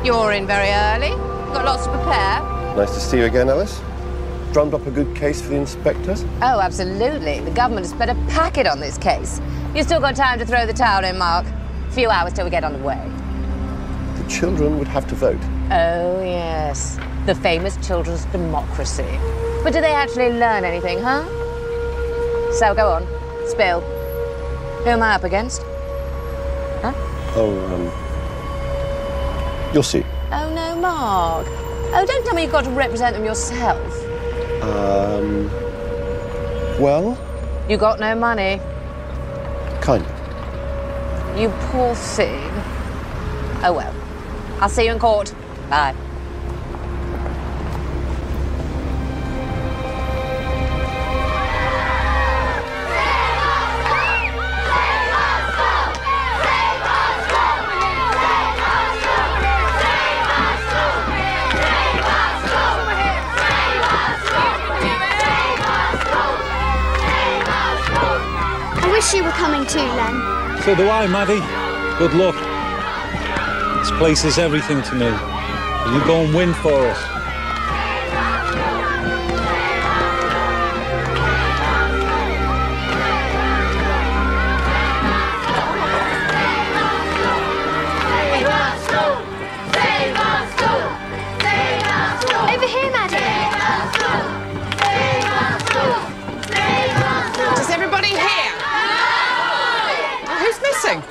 You're in very early. Got lots to prepare. Nice to see you again, Alice. Drummed up a good case for the inspectors? Oh, absolutely. The government has spent a packet on this case. You've still got time to throw the towel in, Mark. A few hours till we get underway. The children would have to vote. Oh, yes. The famous children's democracy. But do they actually learn anything, huh? So, go on. Spill. Who am I up against? Huh? Oh, you'll see. Oh, no, Mark. Oh, don't tell me you've got to represent them yourself. Well? You got no money. Kind of. You poor thing. Oh, well. I'll see you in court. Bye. You were coming too, Len. So do I, Maddie. Good luck. This place is everything to me. Will you go and win for us? Over here, Maddie. Does everybody hear? Who's missing?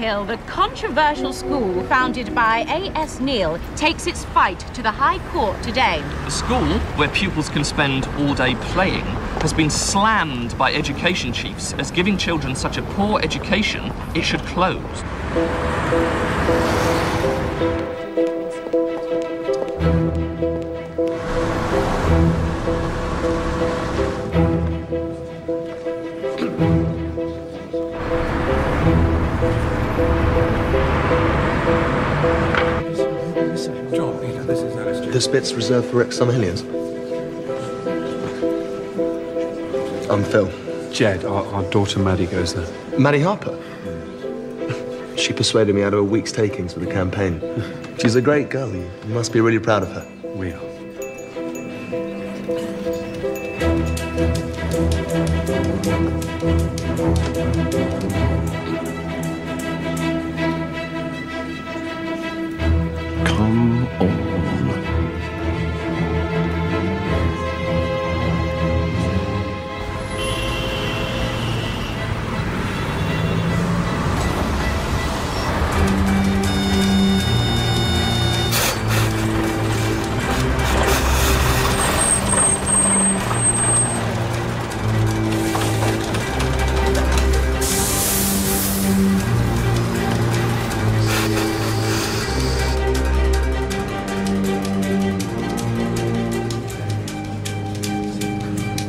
Summerhill, the controversial school founded by A.S. Neal, takes its fight to the High Court today. A school where pupils can spend all day playing has been slammed by education chiefs as giving children such a poor education it should close. This bit's reserved for ex-Summerhillians. I'm Phil. Jed, our daughter Maddie goes there. Maddie Harper? She persuaded me out of a week's takings for the campaign. She's a great girl. You must be really proud of her. We are. Come on.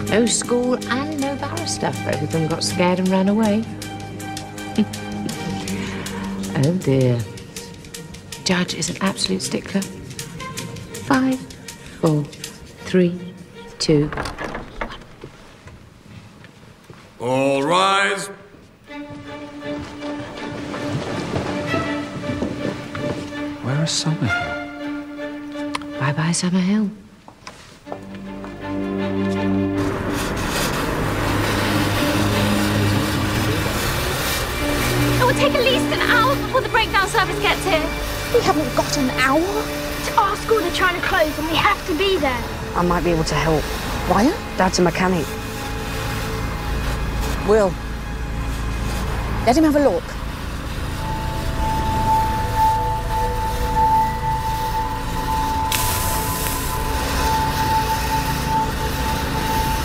No school and no barrister. Both of them got scared and ran away. Oh dear. Judge is an absolute stickler. 5, 4, 3, 2. All rise. Where is Summerhill? Bye-bye, Summerhill. It will take at least an hour before the breakdown service gets here. We haven't got an hour. It's our school they're trying to close and we have to be there. I might be able to help. Ryan? Dad's a mechanic. Will. Let him have a look.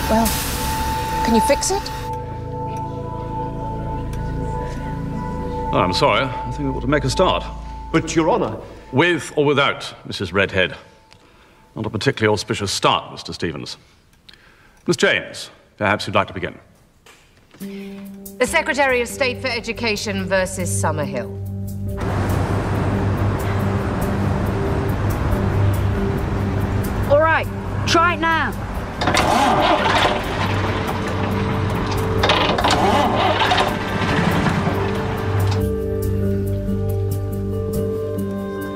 Well, can you fix it? Oh, I'm sorry. I think we ought to make a start. But, Your Honour... With or without Mrs. Redhead? Not a particularly auspicious start, Mr. Stevens. Miss James, perhaps you'd like to begin. The Secretary of State for Education versus Summerhill. All right, try it now.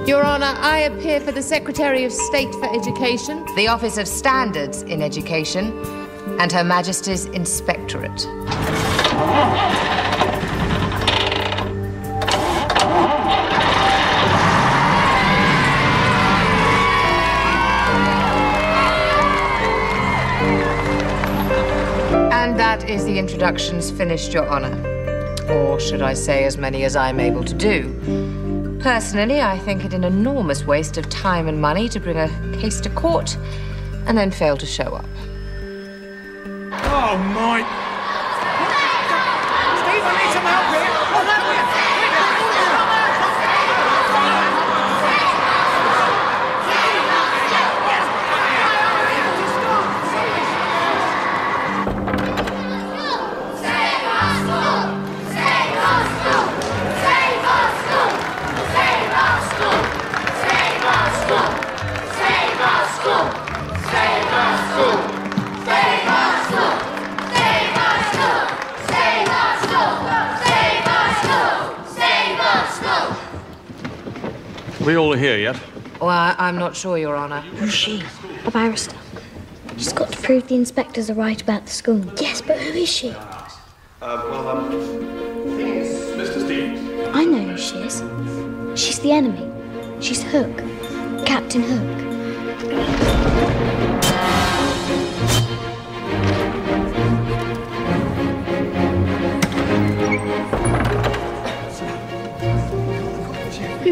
Your Honour, I appear for the Secretary of State for Education, the Office of Standards in Education, and Her Majesty's Inspectorate. And that is the introductions finished, Your Honour. Or should I say as many as I'm able to do. Personally, I think it an enormous waste of time and money to bring a case to court and then fail to show up. Oh, my... Steve, I need some help here. We all here yet? Well, I'm not sure, Your Honour. Who's she? A barrister. She's got to prove the inspectors are right about the school. Yes, but who is she? Mr. Stevens. I know who she is. She's the enemy. She's Hook. Captain Hook.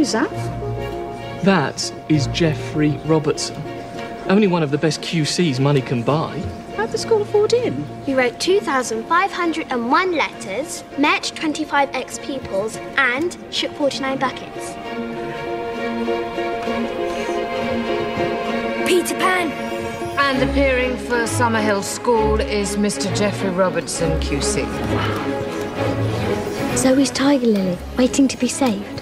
Who's that? That is Geoffrey Robertson. Only one of the best QCs money can buy. How'd the school afford him? He wrote 2,501 letters, met 25 ex-pupils, and shook 49 buckets. Peter Pan! And appearing for Summerhill School is Mr. Geoffrey Robertson, QC. Zoe's tiger lily, waiting to be saved.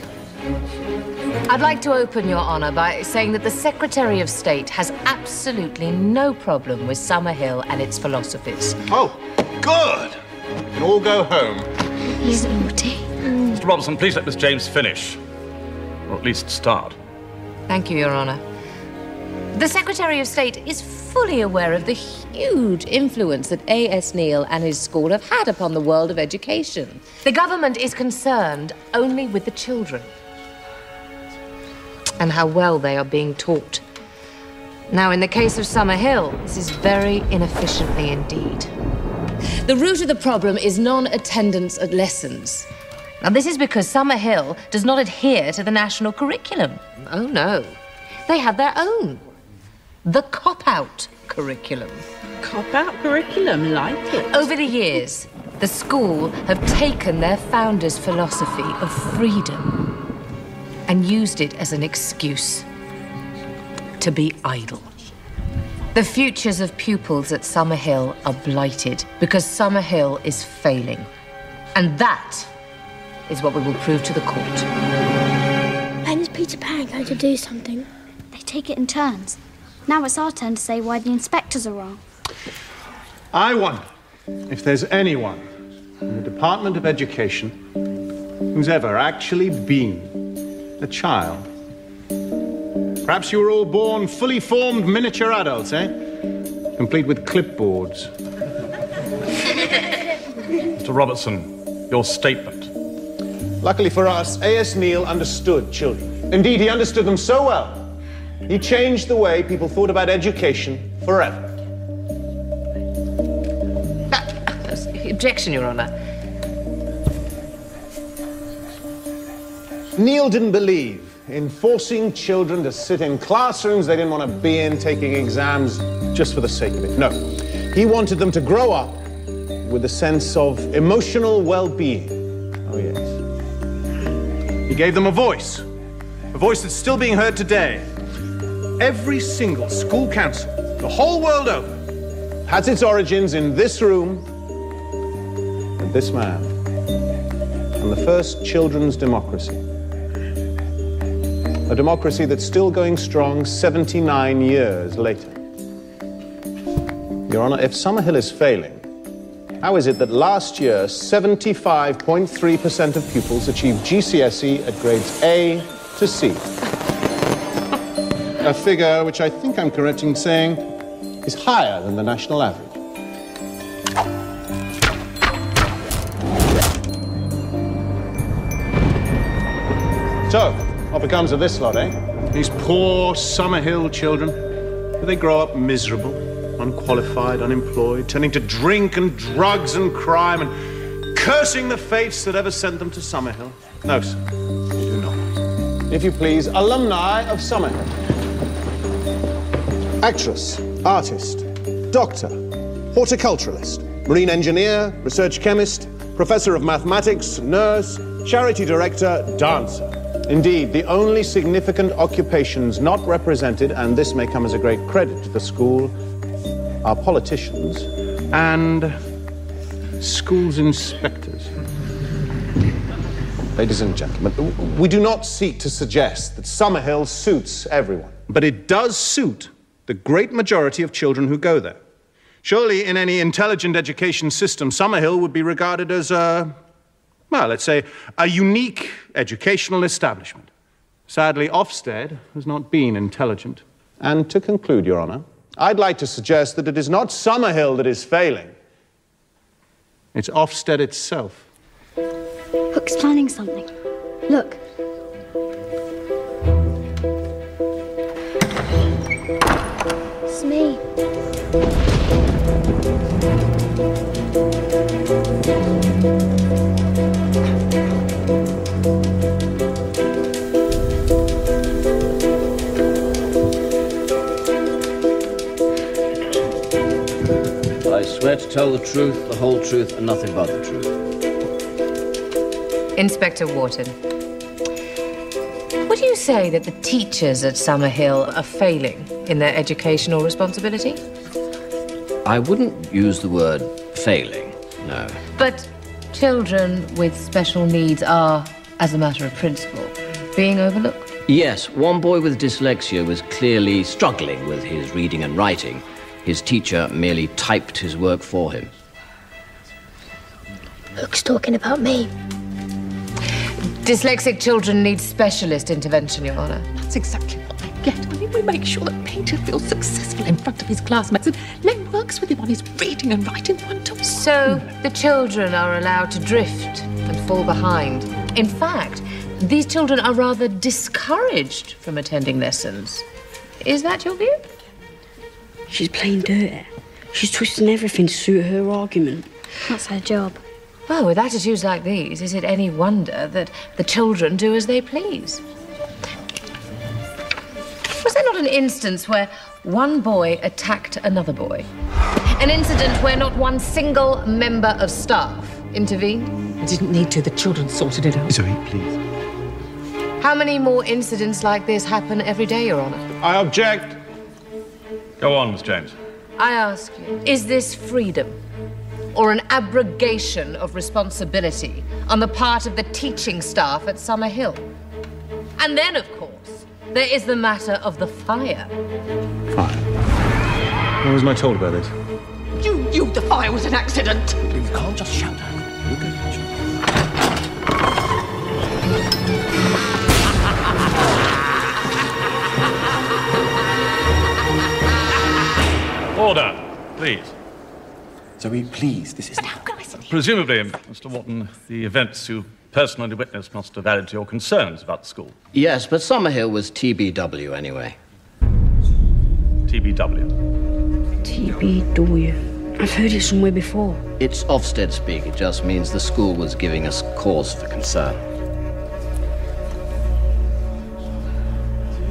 I'd like to open, Your Honour, by saying that the Secretary of State has absolutely no problem with Summerhill and its philosophies. Oh, good! You can all go home. He's naughty. Mr. Robertson, please let Miss James finish. Or at least start. Thank you, Your Honour. The Secretary of State is fully aware of the huge influence that A.S. Neil and his school have had upon the world of education. The government is concerned only with the children and how well they are being taught. Now, in the case of Summerhill, this is very inefficiently indeed. The root of the problem is non-attendance at lessons. Now, this is because Summerhill does not adhere to the national curriculum. Oh, no. They have their own. The cop-out curriculum. Cop-out curriculum, like it. Over the years, the school have taken their founder's philosophy of freedom and used it as an excuse to be idle. The futures of pupils at Summerhill are blighted because Summerhill is failing. And that is what we will prove to the court. When is Peter Pan going to do something? They take it in turns. Now it's our turn to say why the inspectors are wrong. I wonder if there's anyone in the Department of Education who's ever actually been a child. Perhaps you were all born fully formed miniature adults, eh? Complete with clipboards. Mr. Robertson, your statement. Luckily for us, A.S. Neil understood children. Indeed, he understood them so well, he changed the way people thought about education forever. Objection, Your Honour. Neil didn't believe in forcing children to sit in classrooms they didn't want to be in, taking exams just for the sake of it. No, he wanted them to grow up with a sense of emotional well-being. Oh, yes. He gave them a voice that's still being heard today. Every single school council, the whole world over, has its origins in this room and this man, and the first children's democracy. A democracy that's still going strong 79 years later. Your Honour, if Summerhill is failing, how is it that last year 75.3% of pupils achieved GCSE at grades A to C? A figure which I think I'm correct in saying is higher than the national average. So, what becomes of this lot, eh? These poor Summerhill children. Do they grow up miserable, unqualified, unemployed, turning to drink and drugs and crime and cursing the fates that ever sent them to Summerhill? No, sir, they do not. If you please, alumni of Summerhill. Actress, artist, doctor, horticulturalist, marine engineer, research chemist, professor of mathematics, nurse, charity director, dancer. Indeed, the only significant occupations not represented, and this may come as a great credit to the school, are politicians and schools inspectors. Ladies and gentlemen, we do not seek to suggest that Summerhill suits everyone, but it does suit the great majority of children who go there. Surely, in any intelligent education system, Summerhill would be regarded as well, let's say, a unique educational establishment. Sadly, Ofsted has not been intelligent. And to conclude, Your Honour, I'd like to suggest that it is not Summerhill that is failing. It's Ofsted itself. Hook's planning something. Look. It's me. Swear to tell the truth, the whole truth, and nothing but the truth. Inspector Wharton, would you say that the teachers at Summerhill are failing in their educational responsibility? I wouldn't use the word failing, no. But children with special needs are, as a matter of principle, being overlooked? Yes, one boy with dyslexia was clearly struggling with his reading and writing. His teacher merely typed his work for him. Luke's talking about me. Dyslexic children need specialist intervention, Your Honour. That's exactly what they get. I mean, we make sure that Peter feels successful in front of his classmates and Len works with him on his reading and writing one-to-one. So the children are allowed to drift and fall behind. In fact, these children are rather discouraged from attending lessons. Is that your view? She's playing dirty. She's twisting everything to suit her argument. That's her job. Well, with attitudes like these, is it any wonder that the children do as they please? Was there not an instance where one boy attacked another boy? An incident where not one single member of staff intervened? I didn't need to. The children sorted it out. Zoe, please. How many more incidents like this happen every day, Your Honour? I object. Go on, Miss James. I ask you, is this freedom or an abrogation of responsibility on the part of the teaching staff at Summerhill? And then, of course, there is the matter of the fire. Fire? When was I told about this? You knew the fire was an accident. You can't just shout out. Order, please. Zoe, please, this is... But how can I sit here? Presumably, Mr. Wharton, the events you personally witnessed must have added to your concerns about the school. Yes, but Summerhill was TBW anyway. TBW? TBW. I've heard it somewhere before. It's Ofsted speak. It just means the school was giving us cause for concern.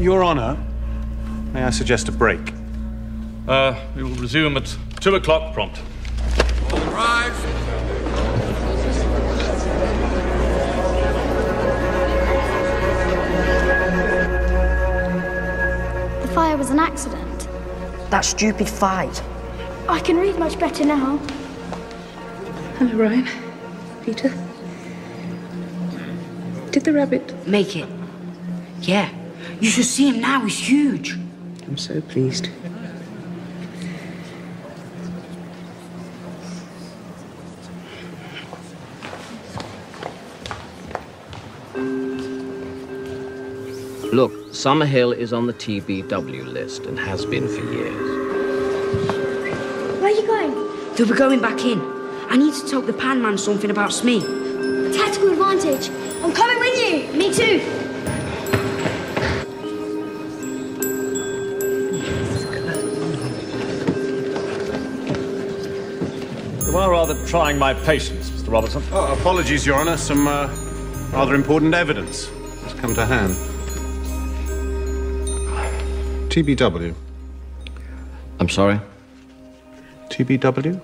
Your Honour, may I suggest a break? We will resume at 2 o'clock prompt. All rise. The fire was an accident. That stupid fight. I can read much better now. Hello, Ryan. Peter. Did the rabbit make it? Yeah. You should see him now. He's huge. I'm so pleased. Look, Summerhill is on the TBW list and has been for years. Where are you going? They'll be going back in. I need to tell the pan man something about Smee. Tactical advantage. I'm coming with you. Me too. You are rather trying my patience, Mr. Robertson. Oh, apologies, Your Honour. Some rather important evidence has come to hand. TBW. I'm sorry? TBW?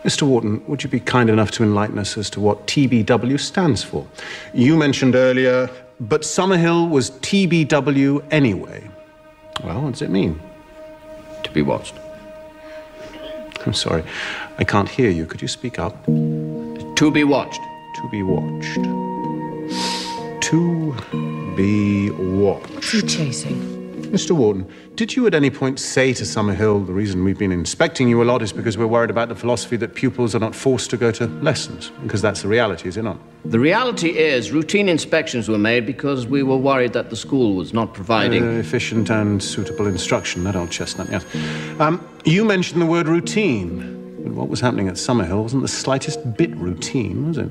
Mr. Wharton, would you be kind enough to enlighten us as to what TBW stands for? You mentioned earlier, but Summerhill was TBW anyway. Well, what does it mean? To be watched. I'm sorry, I can't hear you. Could you speak up? To be watched. To be watched. To be watched. What's he chasing? Mr. Wharton, did you at any point say to Summerhill, the reason we've been inspecting you a lot is because we're worried about the philosophy that pupils are not forced to go to lessons? Because that's the reality, is it not? The reality is routine inspections were made because we were worried that the school was not providing... efficient and suitable instruction, that old chestnut, yes. You mentioned the word routine. But what was happening at Summerhill wasn't the slightest bit routine, was it?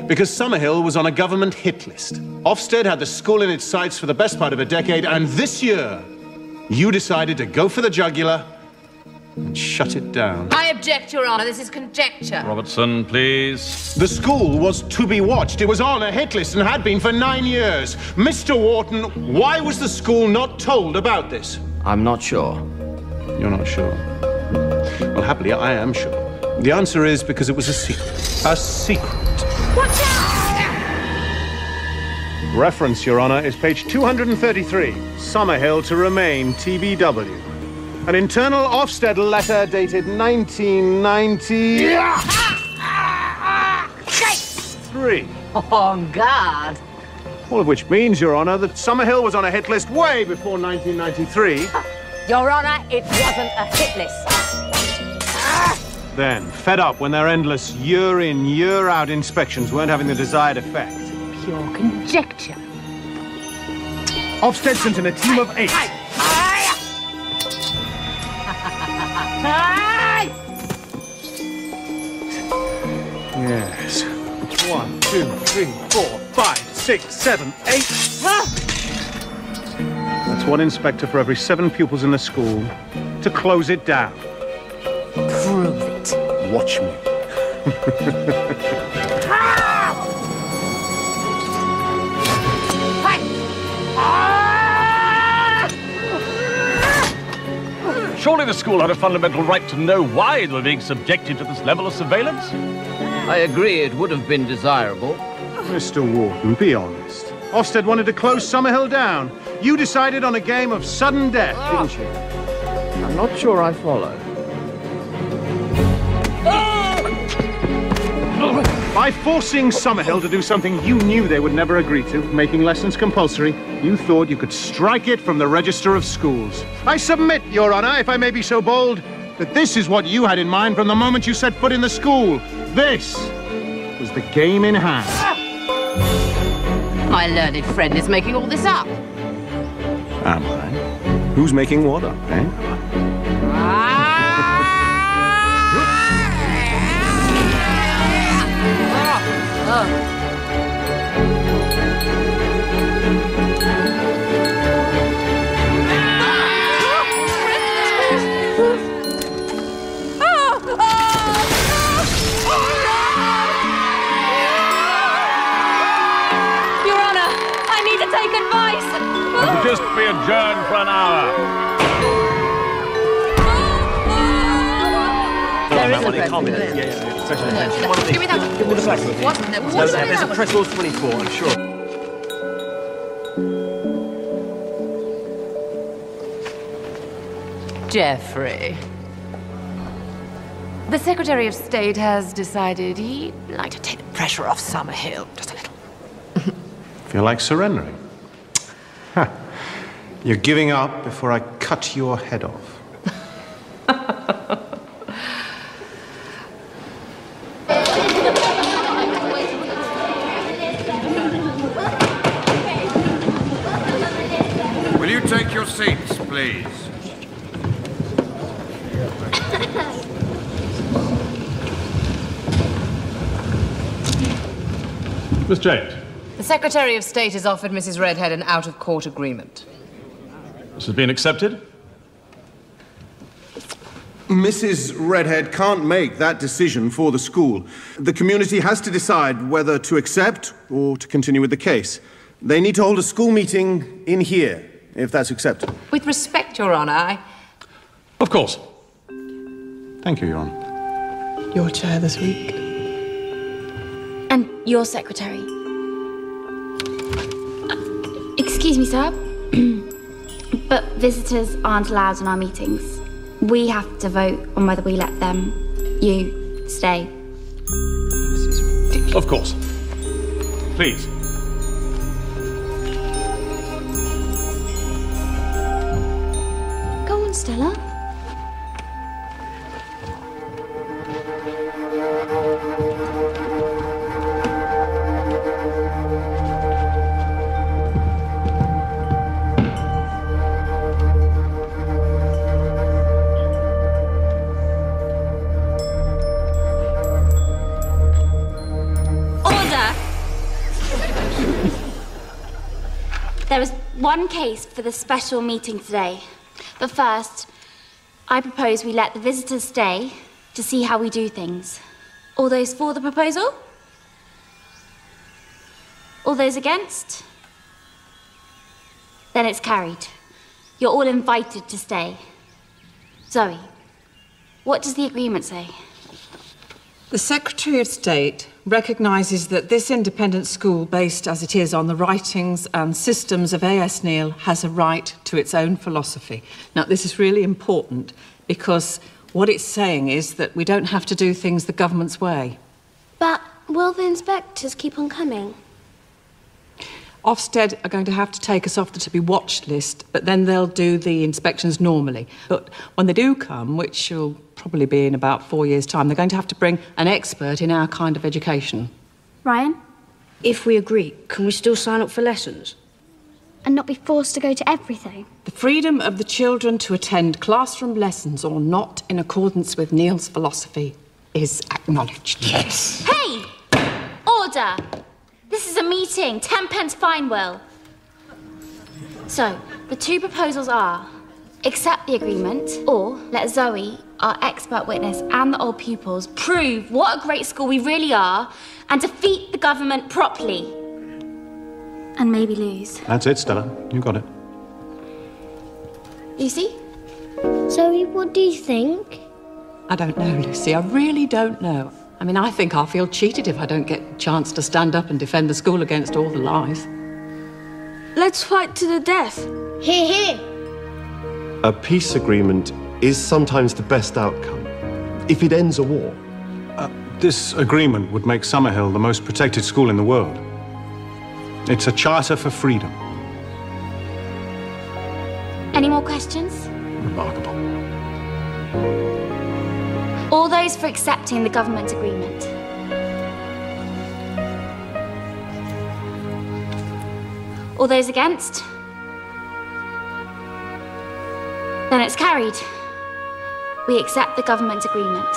Because Summerhill was on a government hit list. Ofsted had the school in its sights for the best part of a decade, and this year, you decided to go for the jugular and shut it down. I object, Your Honour. This is conjecture. Robertson, please. The school was to be watched. It was on a hit list and had been for 9 years. Mr. Wharton, why was the school not told about this? I'm not sure. You're not sure? Well, happily, I am sure. The answer is because it was a secret. A secret. Watch out! Reference, Your Honour, is page 233. Summerhill to remain TBW. An internal Ofsted letter dated 1993. On guard. All of which means, Your Honour, that Summerhill was on a hit list way before 1993. Your Honour, it wasn't a hit list. Then, fed up when their endless year-in, year-out inspections weren't having the desired effect. Pure conjecture. Ofsted sent in a team of 8. Yes. 1, 2, 3, 4, 5, 6, 7, 8. That's one inspector for every 7 pupils in the school to close it down. Prove it. Watch me. Surely the school had a fundamental right to know why they were being subjected to this level of surveillance? I agree it would have been desirable. Mr. Wharton, be honest. Ofsted wanted to close Summerhill down. You decided on a game of sudden death, didn't you? I'm not sure I follow. By forcing Summerhill to do something you knew they would never agree to, making lessons compulsory, you thought you could strike it from the register of schools. I submit, Your Honour, if I may be so bold, that this is what you had in mind from the moment you set foot in the school. This was the game in hand. My learned friend is making all this up. Am I? Who's making what up, eh? Take advice. It'll just be adjourned for an hour. There is a press. Give me that. Give me the flag. What? There's a press law 24, I'm sure. Geoffrey. The Secretary of State has decided he'd like to take the pressure off Summerhill just a little. Feel like surrendering? Ha. You're giving up before I cut your head off. Will you take your seats, please? Miss James. The Secretary of State has offered Mrs. Redhead an out-of-court agreement. This has been accepted? Mrs. Redhead can't make that decision for the school. The community has to decide whether to accept or to continue with the case. They need to hold a school meeting in here, if that's acceptable. With respect, Your Honour, I... Of course. Thank you, Your Honour. Your chair this week. And your secretary. Excuse me, sir. But visitors aren't allowed in our meetings. We have to vote on whether we let them, you, stay. Of course. Please. Go on, Stella. There is one case for the special meeting today. But first, I propose we let the visitors stay to see how we do things. All those for the proposal? All those against? Then it's carried. You're all invited to stay. Zoe, What does the agreement say? The Secretary of State recognises that this independent school, based as it is on the writings and systems of A.S. Neil, has a right to its own philosophy. Now, this is really important because what it's saying is that we don't have to do things the government's way. But will the inspectors keep on coming? Ofsted are going to have to take us off the to-be-watched list, but then they'll do the inspections normally. But when they do come, which will probably be in about 4 years' time, they're going to have to bring an expert in our kind of education. Ryan? If we agree, can we still sign up for lessons? And not be forced to go to everything? The freedom of the children to attend classroom lessons or not in accordance with Neil's philosophy is acknowledged. Yes. Hey! Order! This is a meeting. 10 pence fine, Will. So, the two proposals are accept the agreement or let Zoe, our expert witness, and the old pupils prove what a great school we really are and defeat the government properly. And maybe lose. That's it, Stella. You got it. Lucy? Zoe, what do you think? I don't know, Lucy. I really don't know. I mean, I think I'll feel cheated if I don't get a chance to stand up and defend the school against all the lies. Let's fight to the death. Hear, hear. A peace agreement is sometimes the best outcome, if it ends a war. This agreement would make Summerhill the most protected school in the world. It's a charter for freedom. Any more questions? Remarkable. All those for accepting the government agreement. All those against? Then it's carried. We accept the government agreement.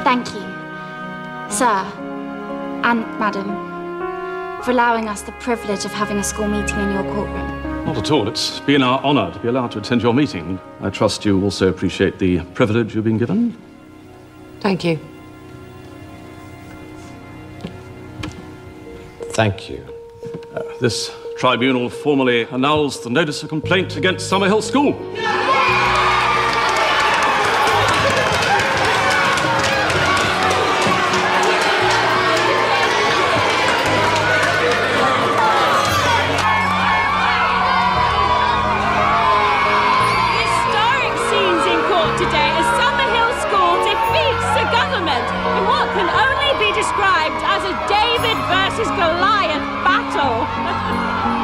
Thank you, sir and madam, for allowing us the privilege of having a school meeting in your courtroom. Not at all. It's been our honour to be allowed to attend your meeting. I trust you also appreciate the privilege you've been given. Thank you. Thank you. This tribunal formally annuls the notice of complaint against Summerhill School.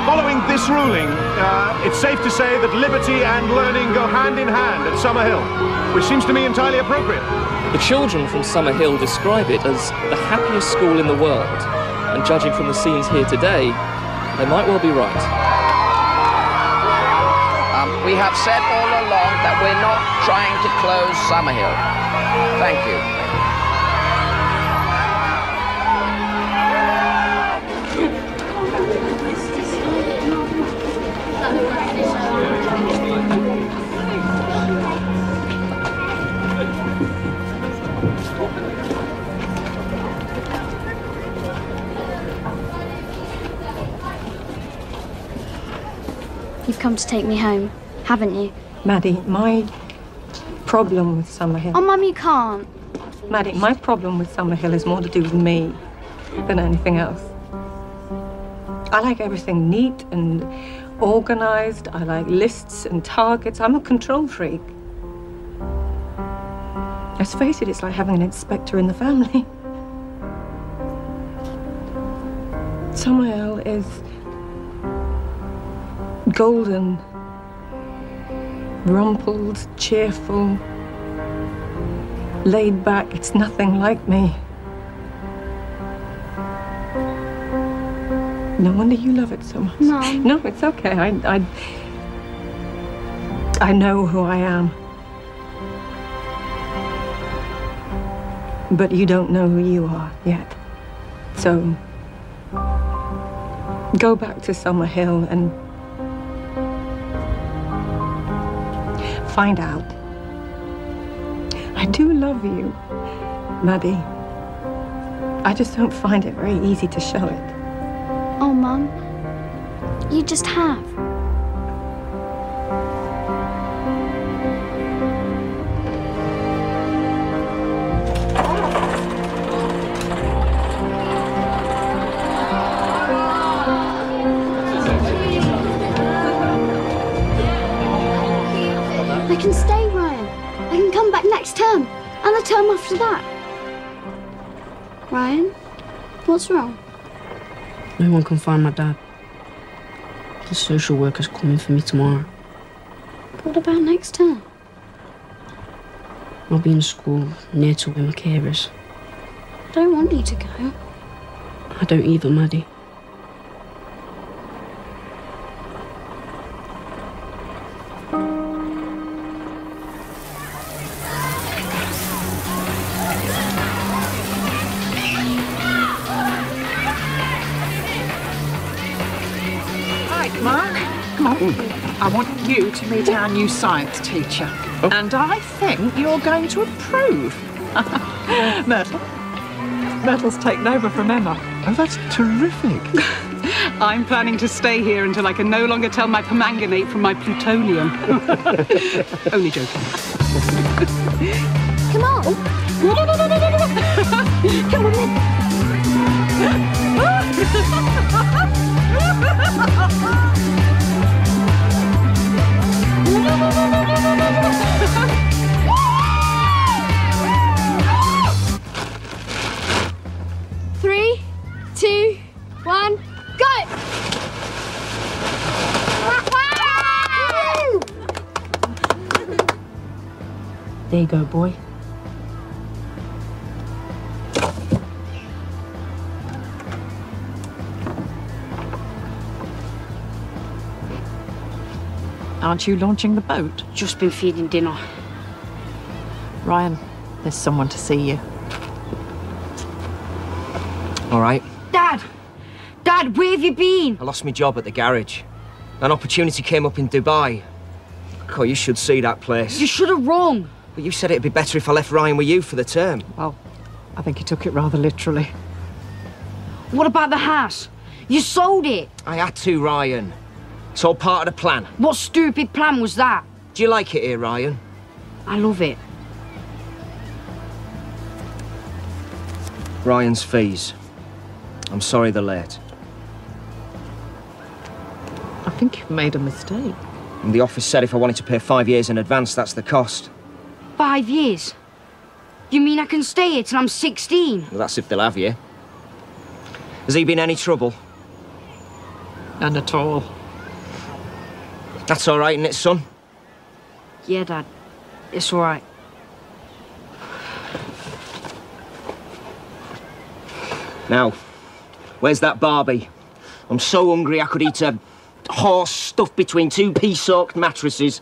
Following this ruling, it's safe to say that liberty and learning go hand in hand at Summerhill, which seems to me entirely appropriate. The children from Summerhill describe it as the happiest school in the world, and judging from the scenes here today, they might well be right. We have said all along that we're not trying to close Summerhill. Thank you. You've come to take me home, haven't you? Maddie, my problem with Summerhill... Oh, Mum, you can't. Maddie, my problem with Summerhill is more to do with me than anything else. I like everything neat and organised. I like lists and targets. I'm a control freak. Let's face it, it's like having an inspector in the family. Summerhill is golden, rumpled, cheerful, laid back. It's nothing like me. No wonder you love it so much. Mom. No, it's okay. I know who I am. But you don't know who you are yet. So go back to Summerhill and find out. I do love you, Maddie. I just don't find it very easy to show it. Oh, Mum, you just have. can stay, Ryan. I can come back next term, and the term after that. Ryan, what's wrong? No one can find my dad. The social worker's coming for me tomorrow. What about next term? I'll be in school near to where my care is. I don't want you to go. I don't either, Maddie. Mark, come on. I want you to meet our new science teacher. Oh. And I think you're going to approve. Myrtle. Myrtle's taken over from Emma. Oh, that's terrific. I'm planning to stay here until I can no longer tell my permanganate from my plutonium. Only joking. Come on. Come on then. Three, 2, 1, go! There you go, boy. Aren't you launching the boat? Just been feeding dinner. Ryan, there's someone to see you. All right. Dad! Dad, where have you been? I lost my job at the garage. An opportunity came up in Dubai. God, you should see that place. You should have rung. But you said it'd be better if I left Ryan with you for the term. Well, I think he took it rather literally. What about the house? You sold it. I had to, Ryan. It's all part of the plan. What stupid plan was that? Do you like it here, Ryan? I love it. Ryan's fees. I'm sorry they're late. I think you've made a mistake. And the office said if I wanted to pay 5 years in advance, that's the cost. 5 years? You mean I can stay here till I'm 16? Well, that's if they'll have you. Has he been any trouble? None at all. That's all right, isn't it, son? Yeah, Dad. It's all right. Now, where's that Barbie? I'm so hungry I could eat a horse stuffed between 2 pea-soaked mattresses.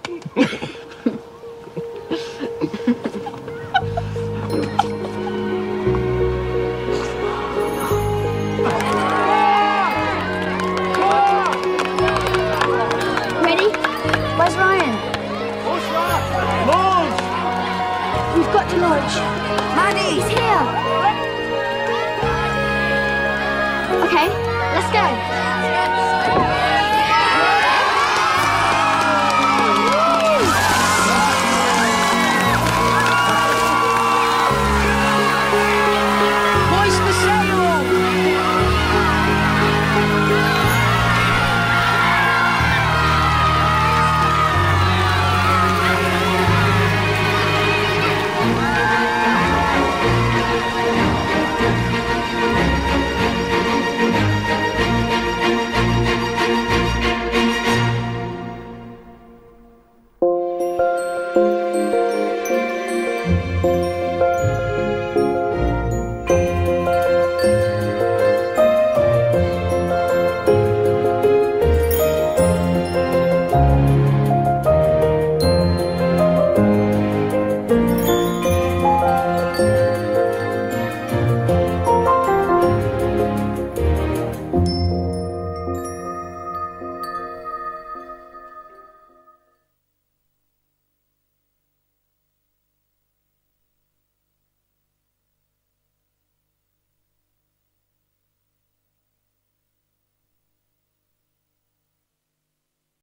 Ready? Where's Ryan? Launch! We've got to launch. Maddie! He's here. Okay, let's go.